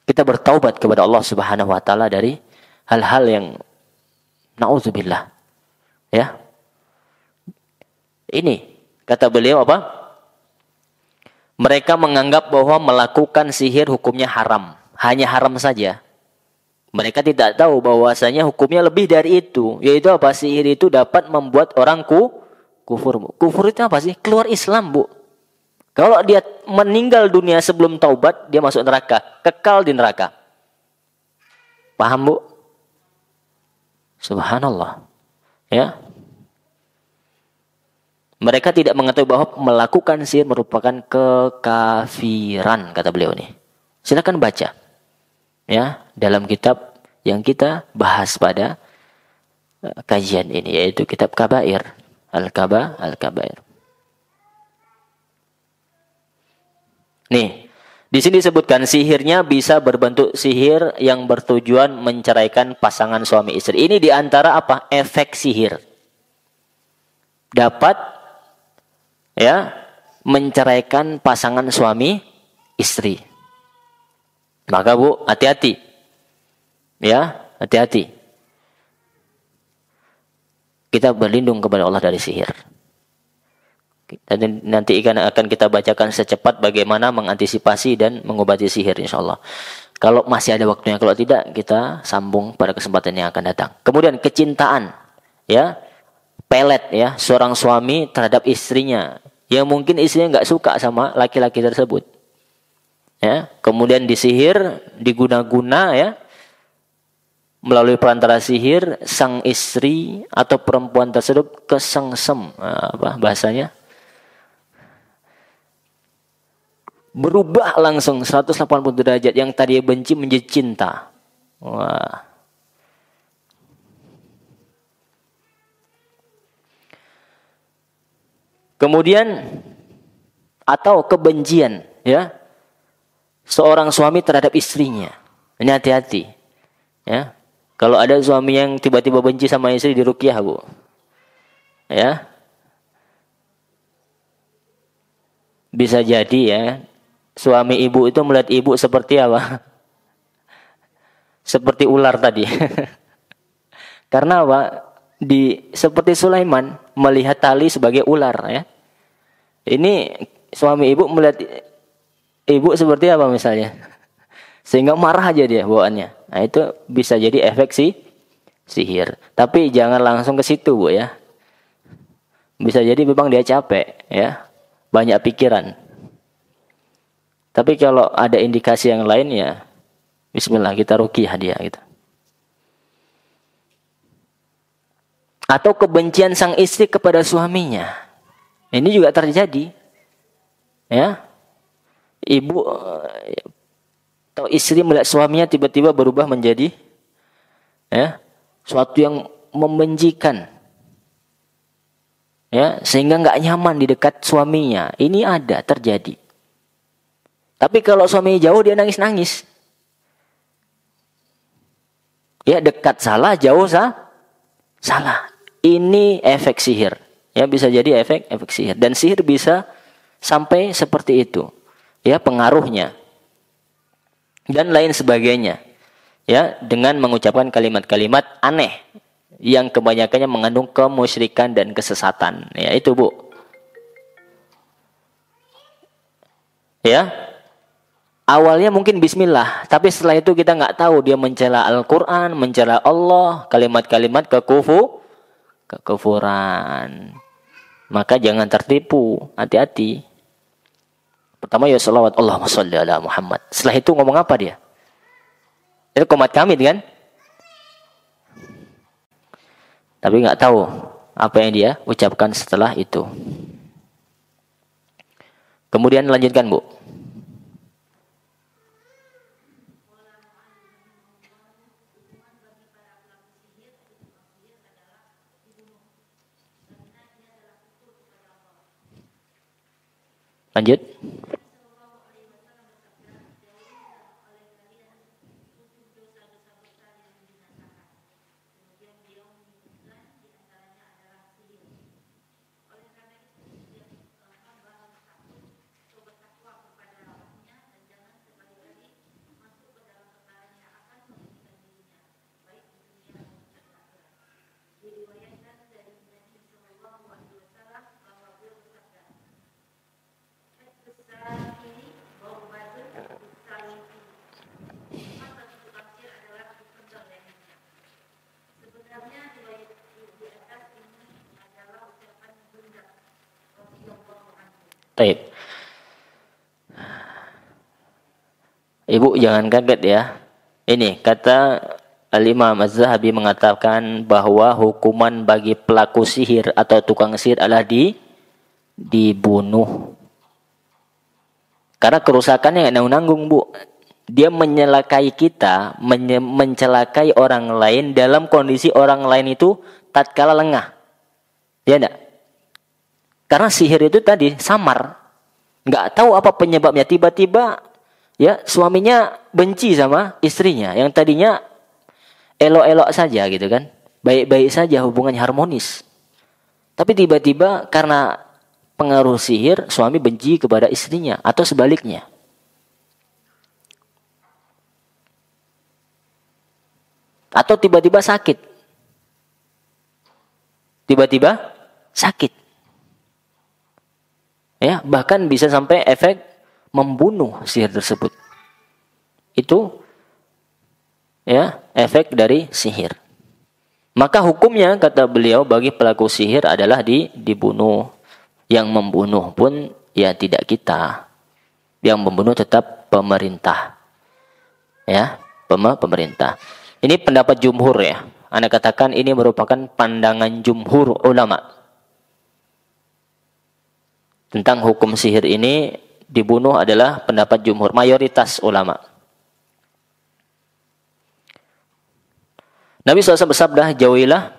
Kita bertaubat kepada Allah Subhanahu wa taala dari hal-hal yang na'udzubillah. Ya. Ini kata beliau apa? Mereka menganggap bahwa melakukan sihir hukumnya haram. Hanya haram saja. Mereka tidak tahu bahwasanya hukumnya lebih dari itu. Yaitu apa? Sihir itu dapat membuat orang kufur. Kufur itu apa sih? Keluar Islam, Bu. Kalau dia meninggal dunia sebelum taubat, dia masuk neraka. Kekal di neraka. Paham, Bu? Subhanallah. Ya. Mereka tidak mengetahui bahwa melakukan sihir merupakan kekafiran, kata beliau ini. Silakan baca. Ya, dalam kitab yang kita bahas pada kajian ini, yaitu kitab Kabair, Al-Kabair. Nih, di sini disebutkan sihirnya bisa berbentuk sihir yang bertujuan menceraikan pasangan suami istri. Ini diantara apa? Efek sihir. Dapat ya menceraikan pasangan suami istri. Maka Bu, hati-hati. Ya, hati-hati. Kita berlindung kepada Allah dari sihir. Dan nanti akan kita bacakan secepat bagaimana mengantisipasi dan mengobati sihir, insyaallah. Kalau masih ada waktunya, kalau tidak kita sambung pada kesempatan yang akan datang. Kemudian kecintaan, ya, pelet, ya, seorang suami terhadap istrinya, yang mungkin istrinya nggak suka sama laki-laki tersebut. Ya, kemudian disihir, diguna-guna, ya, melalui perantara sihir, sang istri atau perempuan tersebut kesengsem, apa bahasanya? Berubah langsung 180 derajat, yang tadi benci menjadi cinta. Wah. Kemudian atau kebencian, ya. Seorang suami terhadap istrinya. Ini hati-hati. Ya. Kalau ada suami yang tiba-tiba benci sama istri, diruqyah, Bu. Ya. Bisa jadi, ya, suami ibu itu melihat ibu seperti apa? Seperti ular tadi. Karena apa? Seperti Sulaiman melihat tali sebagai ular, ya. Ini suami ibu melihat ibu seperti apa misalnya? Sehingga marah aja dia bawaannya. Nah, itu bisa jadi efek sihir. Tapi jangan langsung ke situ, Bu ya. Bisa jadi memang dia capek ya. Banyak pikiran. Tapi kalau ada indikasi yang lain ya bismillah kita ruqyah dia gitu. Atau kebencian sang istri kepada suaminya. Ini juga terjadi. Ya. Ibu atau istri melihat suaminya tiba-tiba berubah menjadi ya, suatu yang membencikan. Ya, sehingga nggak nyaman di dekat suaminya. Ini ada terjadi. Tapi kalau suaminya jauh dia nangis-nangis. Ya, dekat salah, jauh salah. Ini efek sihir. Ya, bisa jadi efek sihir. Dan sihir bisa sampai seperti itu. Ya, pengaruhnya. Dan lain sebagainya. Ya, dengan mengucapkan kalimat-kalimat aneh yang kebanyakannya mengandung kemusyrikan dan kesesatan. Ya, itu, Bu. Ya. Awalnya mungkin bismillah, tapi setelah itu kita nggak tahu dia mencela Al-Quran, mencela Allah, kalimat-kalimat kekufuran. Maka jangan tertipu, hati-hati. Pertama ya salawat Allahumma sholli ala Muhammad. Setelah itu ngomong apa dia? Itu qomat kamit kan? Tapi nggak tahu apa yang dia ucapkan setelah itu. Kemudian lanjutkan, Bu. Lanjut. Baik. Ibu jangan kaget ya. Ini kata Al-Imam Az-Zahabi mengatakan bahwa hukuman bagi pelaku sihir atau tukang sihir adalah dibunuh. Karena kerusakannya nggak nanggung, Bu. Dia menyelakai kita, mencelakai orang lain dalam kondisi orang lain itu tatkala lengah. Ya enggak? Karena sihir itu tadi samar. Nggak tahu apa penyebabnya. Tiba-tiba ya suaminya benci sama istrinya. Yang tadinya elok-elok saja gitu kan. Baik-baik saja hubungannya harmonis. Tapi tiba-tiba karena pengaruh sihir suami benci kepada istrinya. Atau sebaliknya. Atau tiba-tiba sakit. Tiba-tiba sakit. Ya, bahkan bisa sampai efek membunuh sihir tersebut. Itu ya, efek dari sihir. Maka hukumnya kata beliau bagi pelaku sihir adalah dibunuh. Yang membunuh pun ya tidak kita. Yang membunuh tetap pemerintah. Ya, pemerintah. Ini pendapat jumhur ya. Anda katakan ini merupakan pandangan jumhur ulama. Tentang hukum sihir ini dibunuh adalah pendapat jumhur, mayoritas ulama. Nabi SAW bersabda, jauhilah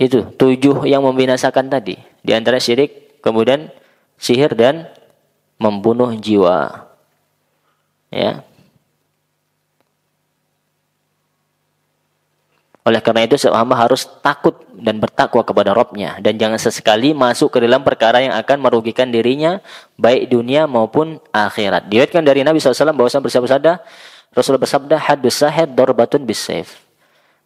itu 7 yang membinasakan tadi. Di antara syirik, kemudian sihir dan membunuh jiwa. Ya. Oleh karena itu hamba harus takut dan bertakwa kepada Rabb-Nya. Dan jangan sesekali masuk ke dalam perkara yang akan merugikan dirinya. Baik dunia maupun akhirat. Diriwayatkan dari Nabi SAW bahwasanya bersabda, Rasulullah bersabda, haddus sahir darbatun bisayf.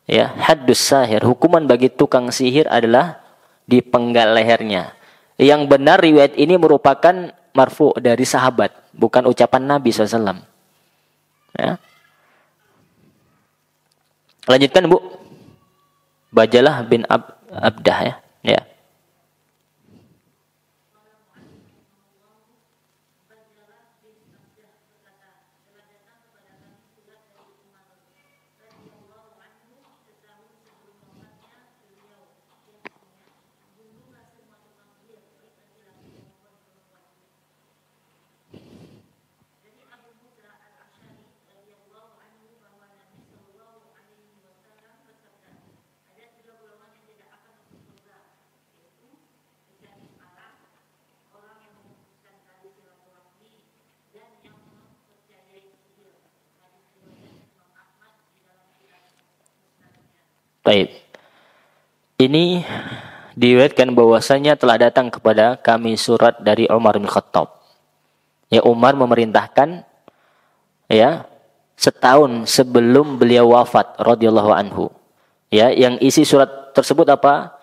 Ya, haddus sahir. Hukuman bagi tukang sihir adalah dipenggal lehernya. Yang benar riwayat ini merupakan marfu dari sahabat. Bukan ucapan Nabi SAW. Ya. Lanjutkan Bu. Bajalah bin Abdah ya. Ya. Baik. Ini diriwayatkan bahwasanya telah datang kepada kami surat dari Umar bin Khattab. Ya, Umar memerintahkan ya setahun sebelum beliau wafat radhiyallahu anhu. Ya, yang isi surat tersebut apa?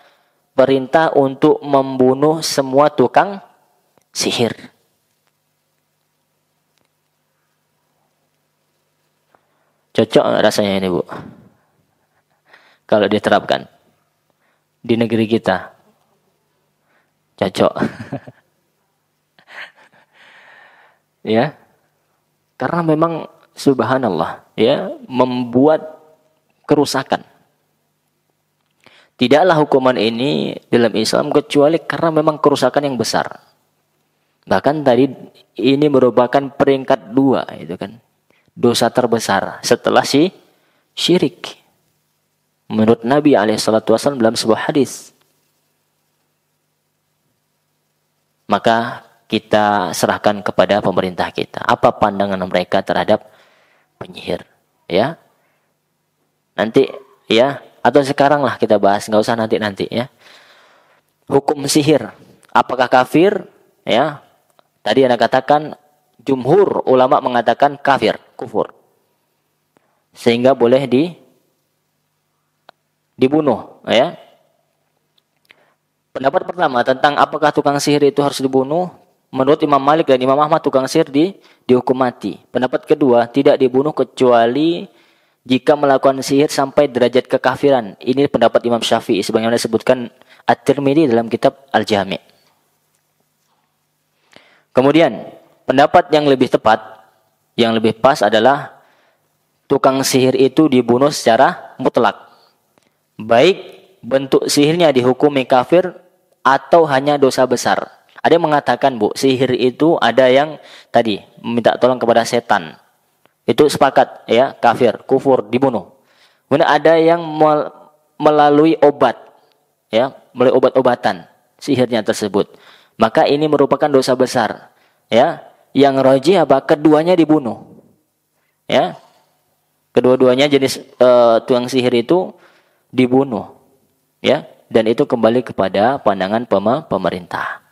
Perintah untuk membunuh semua tukang sihir. Cocok rasanya ini, Bu? Kalau diterapkan di negeri kita. Cocok. Ya. Karena memang subhanallah, ya, membuat kerusakan. Tidaklah hukuman ini dalam Islam kecuali karena memang kerusakan yang besar. Bahkan tadi ini merupakan peringkat 2 itu kan. Dosa terbesar setelah syirik. Menurut Nabi SAW dalam sebuah hadis. Maka kita serahkan kepada pemerintah kita. Apa pandangan mereka terhadap penyihir? Ya. Nanti ya. Atau sekarang lah kita bahas. Nggak usah nanti ya. Hukum sihir. Apakah kafir? Ya. Tadi Anda katakan. Jumhur ulama mengatakan kafir. Kufur. Sehingga boleh dibunuh, ya. Pendapat pertama tentang apakah tukang sihir itu harus dibunuh, menurut Imam Malik dan Imam Ahmad tukang sihir dihukum mati. Pendapat kedua, tidak dibunuh kecuali jika melakukan sihir sampai derajat kekafiran. Ini pendapat Imam Syafi'i sebagaimana disebutkan At-Tirmidzi dalam kitab Al-Jami'. Kemudian, pendapat yang lebih tepat, yang lebih pas adalah tukang sihir itu dibunuh secara mutlak. Baik bentuk sihirnya dihukumi kafir atau hanya dosa besar. Ada yang mengatakan, Bu, sihir itu ada yang tadi meminta tolong kepada setan. Itu sepakat ya, kafir, kufur, dibunuh. Kemudian ada yang melalui obat, ya, melalui obat-obatan sihirnya tersebut. Maka ini merupakan dosa besar, ya. Yang rajih apa? Keduanya dibunuh. Ya. Kedua-duanya jenis tukang sihir itu dibunuh, ya, dan itu kembali kepada pandangan pemerintah,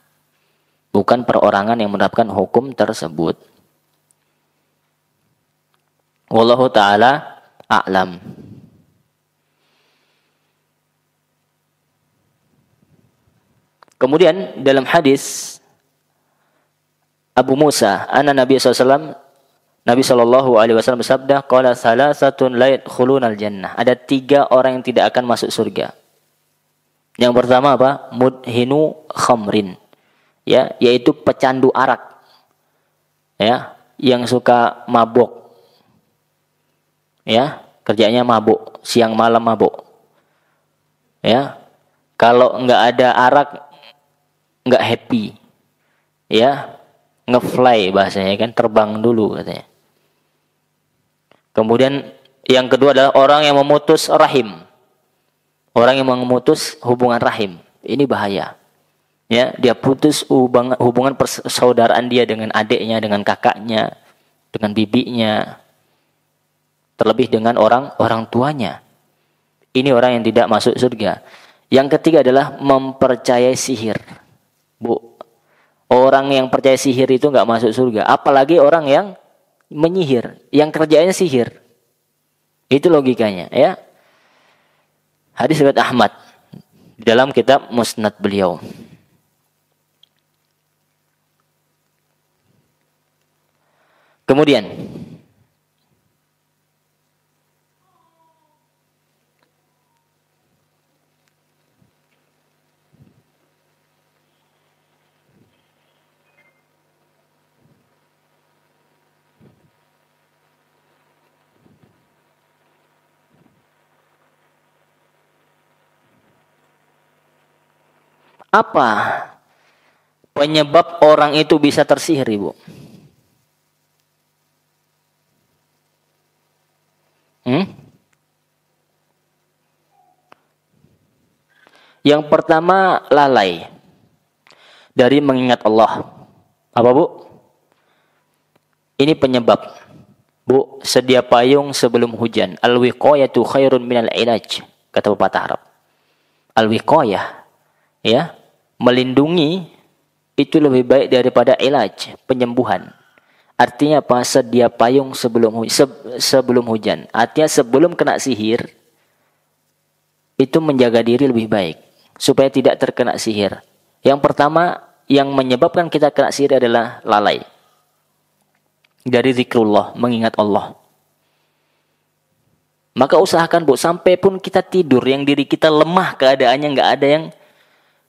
bukan perorangan yang menerapkan hukum tersebut. Wallahu taala a'lam. Kemudian dalam hadis Abu Musa, anna Nabi SAW, Nabi SAW bersabda, qala salasatun la yadkhulunal jannah. Ada 3 orang yang tidak akan masuk surga. Yang pertama apa? Mudhinu khamrin. Ya, yaitu pecandu arak. Ya, yang suka mabuk. Ya, kerjanya mabuk, siang malam mabuk. Ya. Kalau enggak ada arak enggak happy. Ya, ngefly bahasanya kan, terbang dulu katanya. Kemudian yang kedua adalah orang yang memutus rahim. Orang yang memutus hubungan rahim. Ini bahaya. Ya, dia putus hubungan persaudaraan dia dengan adiknya, dengan kakaknya, dengan bibinya. Terlebih dengan orang tuanya. Ini orang yang tidak masuk surga. Yang ketiga adalah mempercayai sihir. Bu, orang yang percaya sihir itu enggak masuk surga. Apalagi orang yang menyihir, yang kerjanya sihir. Itu logikanya, ya. Hadis riwayat Ahmad di dalam kitab Musnad beliau. Kemudian Apa penyebab orang itu bisa tersihir, Ibu? Yang pertama, lalai dari mengingat Allah. Apa, Bu? Ini penyebab. Bu, sedia payung sebelum hujan. Al-wiqayatu khairun minal ilaj, kata pepatah Arab. Al-wiqayah, ya, melindungi itu lebih baik daripada ilaj, penyembuhan. Artinya apa? Sedia payung sebelum hujan. Artinya sebelum kena sihir, itu menjaga diri lebih baik supaya tidak terkena sihir. Yang pertama yang menyebabkan kita kena sihir adalah lalai dari zikrullah, mengingat Allah. Maka usahakan, Bu, sampai pun kita tidur yang diri kita lemah keadaannya, nggak ada yang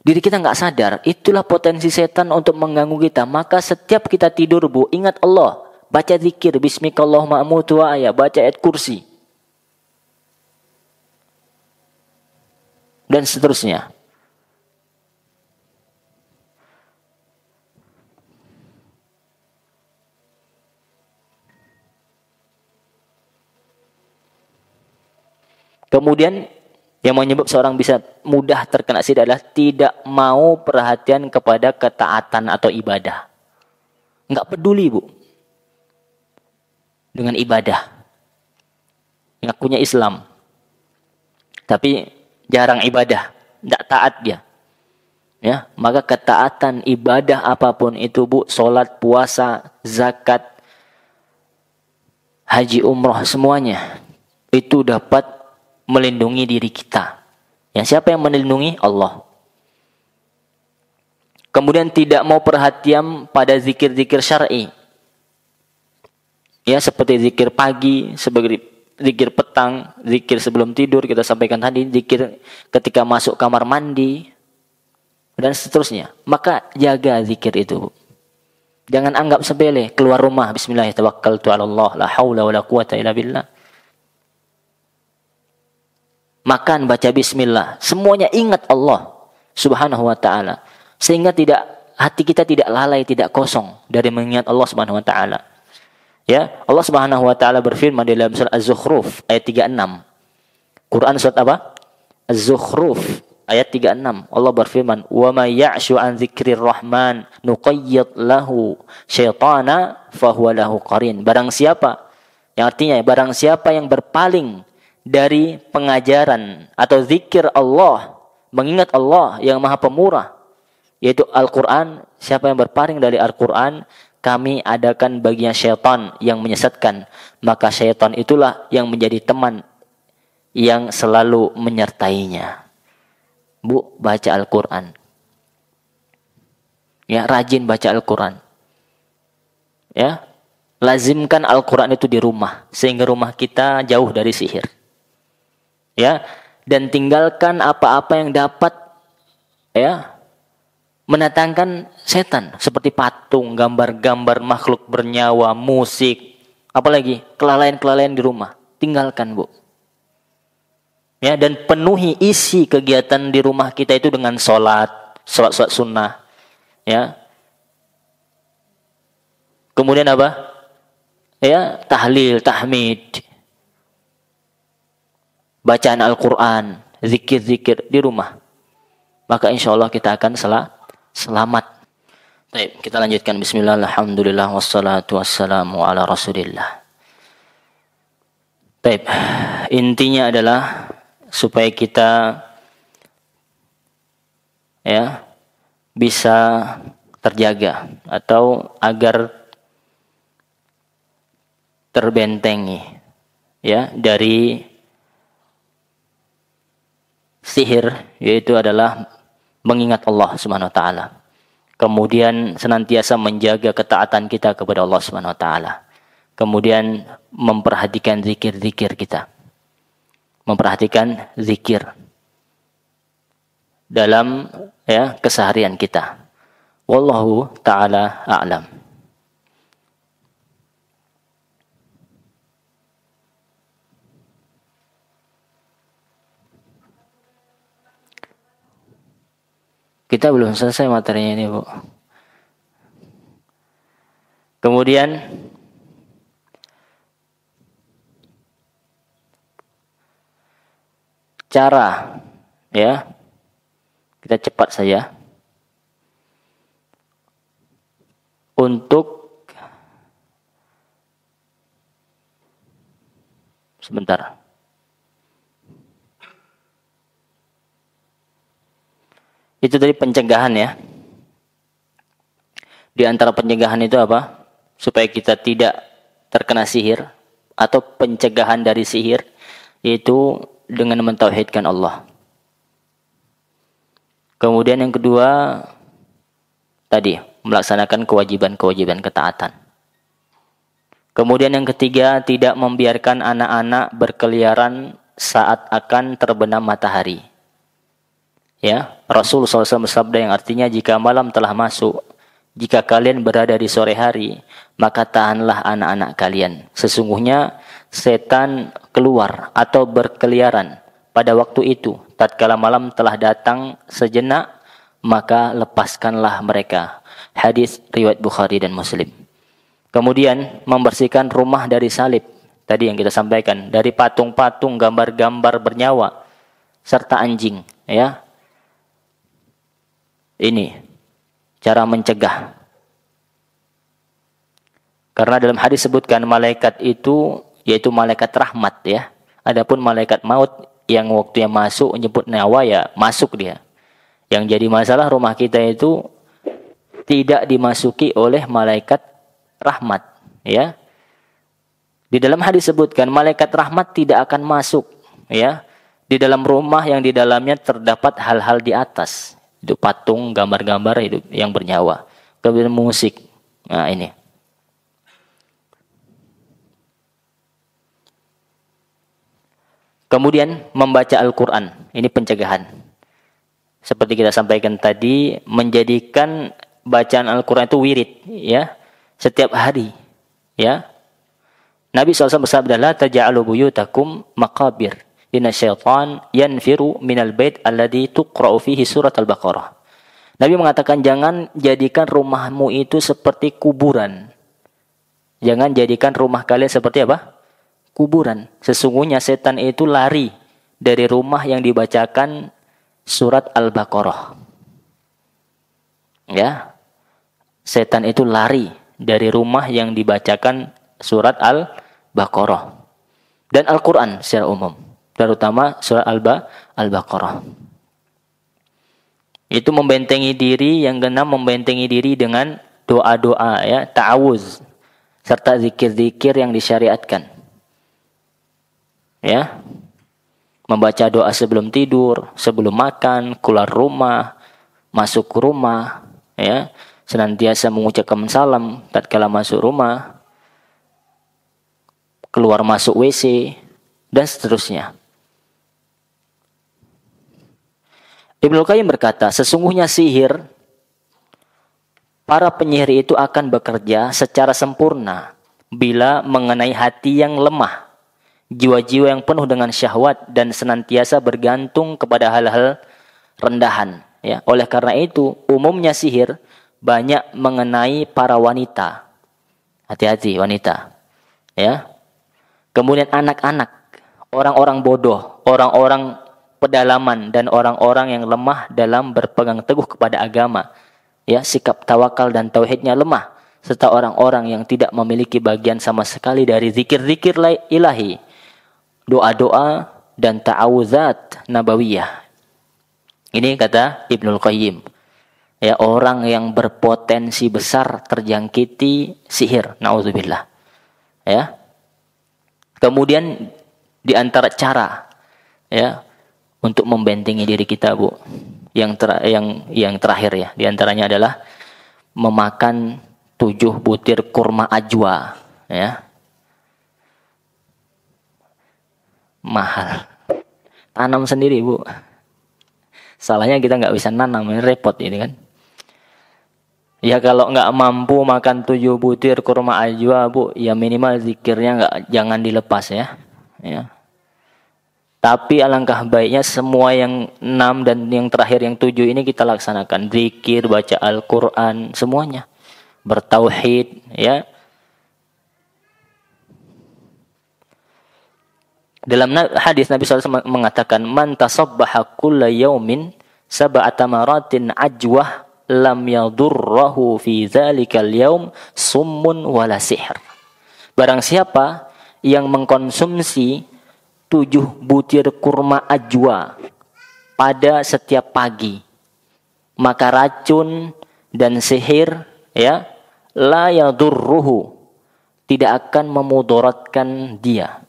diri kita nggak sadar, itulah potensi setan untuk mengganggu kita. Maka setiap kita tidur, Bu, ingat Allah, baca zikir bismikallahumma amutu wa ahya, baca ayat kursi dan seterusnya. Kemudian yang menyebab seorang bisa mudah terkena sihir adalah tidak mau perhatian kepada ketaatan atau ibadah. Enggak peduli, Bu, dengan ibadah. Ngakunya Islam, tapi jarang ibadah, enggak taat dia. Ya, maka ketaatan ibadah apapun itu, Bu, salat, puasa, zakat, haji, umroh, semuanya itu dapat melindungi diri kita. Yang siapa yang melindungi? Allah. Kemudian tidak mau perhatian pada zikir-zikir syar'i. Ya, seperti zikir pagi, sebagai zikir petang, zikir sebelum tidur, kita sampaikan tadi, zikir ketika masuk kamar mandi, dan seterusnya. Maka jaga zikir itu. Jangan anggap sepele. Keluar rumah, bismillahirrahmanirrahim, tawakkaltu 'ala Allah, la haula wala quwata illa billah. Makan, baca bismillah. Semuanya ingat Allah subhanahu wa ta'ala. Sehingga hati kita tidak lalai, tidak kosong dari mengingat Allah subhanahu wa ta'ala. Ya, Allah subhanahu wa ta'ala berfirman di dalam surah Az-Zukhruf ayat 36. Quran surat apa? Az-Zukhruf ayat 36. Allah berfirman, "Wa may ya'shu an dzikrir rahman nuqayyid lahu syaitana fahuwa lahu qarin." Barang siapa, yang artinya barang siapa yang berpaling dari pengajaran atau zikir Allah, mengingat Allah yang Maha Pemurah, yaitu Al-Quran, siapa yang berpaling dari Al-Quran, kami adakan baginya syaitan yang menyesatkan. Maka syaitan itulah yang menjadi teman yang selalu menyertainya. Bu, baca Al-Quran. Ya, rajin baca Al-Quran. Ya, lazimkan Al-Quran itu di rumah, sehingga rumah kita jauh dari sihir. Ya, dan tinggalkan apa-apa yang dapat, ya, mendatangkan setan, seperti patung, gambar-gambar makhluk bernyawa, musik, apalagi kelalaian-kelalaian di rumah. Tinggalkan, Bu. Ya, dan penuhi isi kegiatan di rumah kita itu dengan sholat sunnah. Ya. Kemudian apa? Ya, tahlil, tahmid. Bacaan Al-Quran, zikir-zikir di rumah. Maka insya Allah kita akan selamat. Baik, kita lanjutkan. Bismillah, alhamdulillah, wassalatu wassalamu ala rasulillah. Baik, intinya adalah supaya kita, ya, bisa terjaga atau agar terbentengi, ya, dari sihir, yaitu adalah mengingat Allah Subhanahu wa taala. Kemudian senantiasa menjaga ketaatan kita kepada Allah Subhanahu wa taala. Kemudian memperhatikan zikir-zikir kita. Memperhatikan zikir dalam, ya, keseharian kita. Wallahu taala a'lam. Kita belum selesai materinya ini, Bu. Kemudian cara, ya, kita cepat saja untuk sebentar. Itu dari pencegahan, ya. Di antara pencegahan itu apa? Supaya kita tidak terkena sihir atau pencegahan dari sihir, yaitu dengan mentauhidkan Allah. Kemudian yang kedua tadi, melaksanakan kewajiban-kewajiban ketaatan. Kemudian yang ketiga, tidak membiarkan anak-anak berkeliaran saat akan terbenam matahari. Ya, Rasul SAW bersabda yang artinya jika malam telah masuk, jika kalian berada di sore hari, maka tahanlah anak-anak kalian. Sesungguhnya setan keluar atau berkeliaran pada waktu itu. Tatkala malam telah datang sejenak, maka lepaskanlah mereka. Hadis riwayat Bukhari dan Muslim. Kemudian membersihkan rumah dari salib. Tadi yang kita sampaikan, dari patung-patung, gambar-gambar bernyawa serta anjing, ya. Ini cara mencegah. Karena dalam hadis sebutkan malaikat itu yaitu malaikat rahmat, ya. Adapun malaikat maut yang waktu yang masuk menyebut nyawa, ya masuk dia. Yang jadi masalah rumah kita itu tidak dimasuki oleh malaikat rahmat, ya. Di dalam hadis sebutkan malaikat rahmat tidak akan masuk, ya, di dalam rumah yang di dalamnya terdapat hal-hal di atas. Itu patung, gambar-gambar hidup yang bernyawa. Kemudian musik. Nah, ini. Kemudian membaca Al-Quran. Ini pencegahan. Seperti kita sampaikan tadi, menjadikan bacaan Al-Quran itu wirid, ya, setiap hari, ya. Nabi SAW bersabda, la taj'alu buyutakum maqabir. Inna syaitan yanfiru minal bait alladhi tuqra'u fihi surat Al-Baqarah. Nabi mengatakan jangan jadikan rumahmu itu seperti kuburan. Jangan jadikan rumah kalian seperti apa? Kuburan. Sesungguhnya setan itu lari dari rumah yang dibacakan surat Al-Baqarah. Ya. Setan itu lari dari rumah yang dibacakan surat Al-Baqarah. Dan Al-Quran secara umum. Terutama surat Al-Baqarah. Itu membentengi diri, yang keenam membentengi diri dengan doa-doa, ya, ta'awuz serta zikir-zikir yang disyariatkan. Ya. Membaca doa sebelum tidur, sebelum makan, keluar rumah, masuk rumah, ya. Senantiasa mengucapkan salam tatkala masuk rumah, keluar masuk WC, dan seterusnya. Ibnu Qayyim berkata, sesungguhnya sihir, para penyihir itu akan bekerja secara sempurna bila mengenai hati yang lemah, jiwa-jiwa yang penuh dengan syahwat dan senantiasa bergantung kepada hal-hal rendahan. Ya, oleh karena itu, umumnya sihir banyak mengenai para wanita. Hati-hati wanita. Ya. Kemudian anak-anak, orang-orang bodoh, orang-orang pedalaman, dan orang-orang yang lemah dalam berpegang teguh kepada agama. Ya, sikap tawakal dan tauhidnya lemah, serta orang-orang yang tidak memiliki bagian sama sekali dari zikir-zikir ilahi, doa-doa dan ta'awuzat nabawiyah. Ini kata Ibnul Qayyim. Ya, orang yang berpotensi besar terjangkiti sihir, naudzubillah. Ya. Kemudian di antara cara, ya, untuk membentengi diri kita, Bu, yang terakhir, ya, di antaranya adalah memakan 7 butir kurma ajwa, ya. Mahal. Tanam sendiri, Bu. Salahnya kita nggak bisa nanam, ini repot ini kan. Ya kalau nggak mampu makan 7 butir kurma ajwa, Bu, ya minimal zikirnya jangan dilepas, ya. Ya. Tapi alangkah baiknya semua yang 6 dan yang terakhir yang 7 ini kita laksanakan. Zikir, baca Al-Quran, semuanya. Bertauhid, ya. Dalam hadis Nabi SAW mengatakan, Man tasabbaha kulla yaumin sab'ata maratin ajwah lam yadurrahu fi dzalikal yaum summun wala sihr. Barang siapa yang mengkonsumsi 7 butir kurma ajwa pada setiap pagi, maka racun dan sihir, ya, la yadurruhu, tidak akan memudaratkan dia.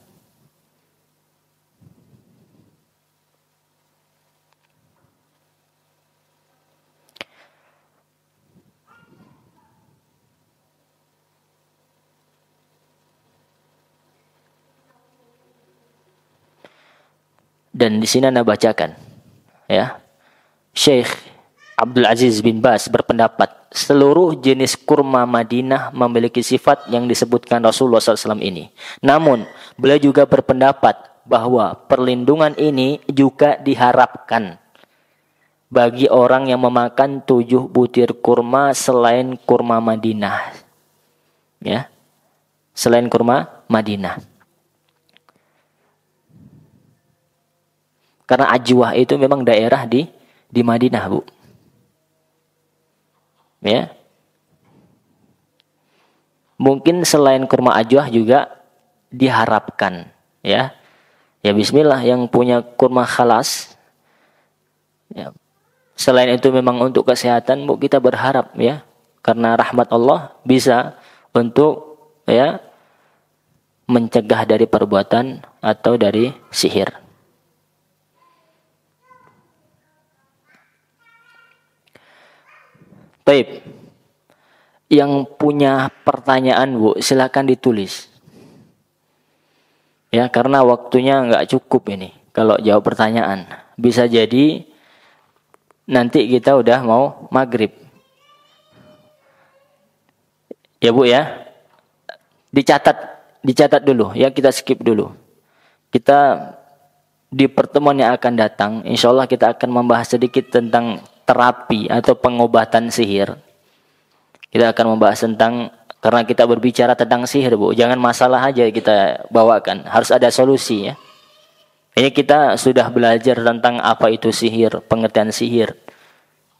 Dan di sini Anda bacakan, ya. Syekh Abdul Aziz bin Baz berpendapat seluruh jenis kurma Madinah memiliki sifat yang disebutkan Rasulullah SAW ini. Namun beliau juga berpendapat bahwa perlindungan ini juga diharapkan bagi orang yang memakan 7 butir kurma selain kurma Madinah, ya, selain kurma Madinah. Karena Ajwah itu memang daerah di Madinah, Bu. Ya. Mungkin selain kurma Ajwah juga diharapkan, ya. Ya bismillah, yang punya kurma Khalas, ya. Selain itu memang untuk kesehatan, Bu, kita berharap, ya. Karena rahmat Allah bisa untuk, ya, mencegah dari perbuatan atau dari sihir. Baik, yang punya pertanyaan, Bu, silakan ditulis. Ya, karena waktunya nggak cukup ini. Kalau jawab pertanyaan, bisa jadi nanti kita udah mau maghrib. Ya, Bu, ya, dicatat dulu. Ya, kita skip dulu. Kita di pertemuan yang akan datang, insya Allah kita akan membahas sedikit tentang terapi atau pengobatan sihir. Kita akan membahas tentang, karena kita berbicara tentang sihir, Bu, jangan masalah aja kita bawakan, harus ada solusi, ya. Ini kita sudah belajar tentang apa itu sihir, pengertian sihir,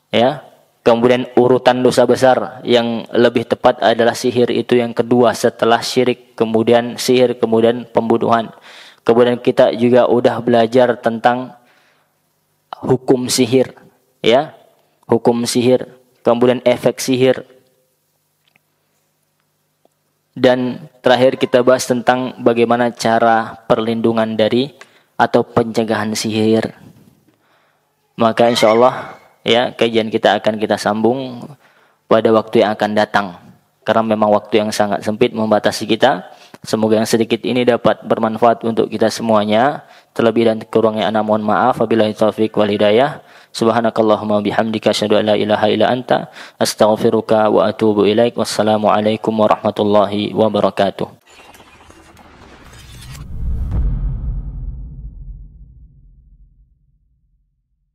ya. Kemudian urutan dosa besar yang lebih tepat adalah sihir itu yang kedua setelah syirik, kemudian sihir, kemudian pembunuhan. Kemudian kita juga udah belajar tentang hukum sihir, ya, hukum sihir, kemudian efek sihir, dan terakhir kita bahas tentang bagaimana cara perlindungan dari atau pencegahan sihir. Maka insya Allah, ya, kajian kita akan kita sambung pada waktu yang akan datang, karena memang waktu yang sangat sempit membatasi kita. Semoga yang sedikit ini dapat bermanfaat untuk kita semuanya. Terlebih dan kurangnya ana mohon maaf. Wabillahi taufiq wal hidayah. Subhanakallahumma bihamdika asyhadu an la ilaha illa anta astaghfiruka wa atubu ilaik. Wassalamu alaikum warahmatullahi wabarakatuh.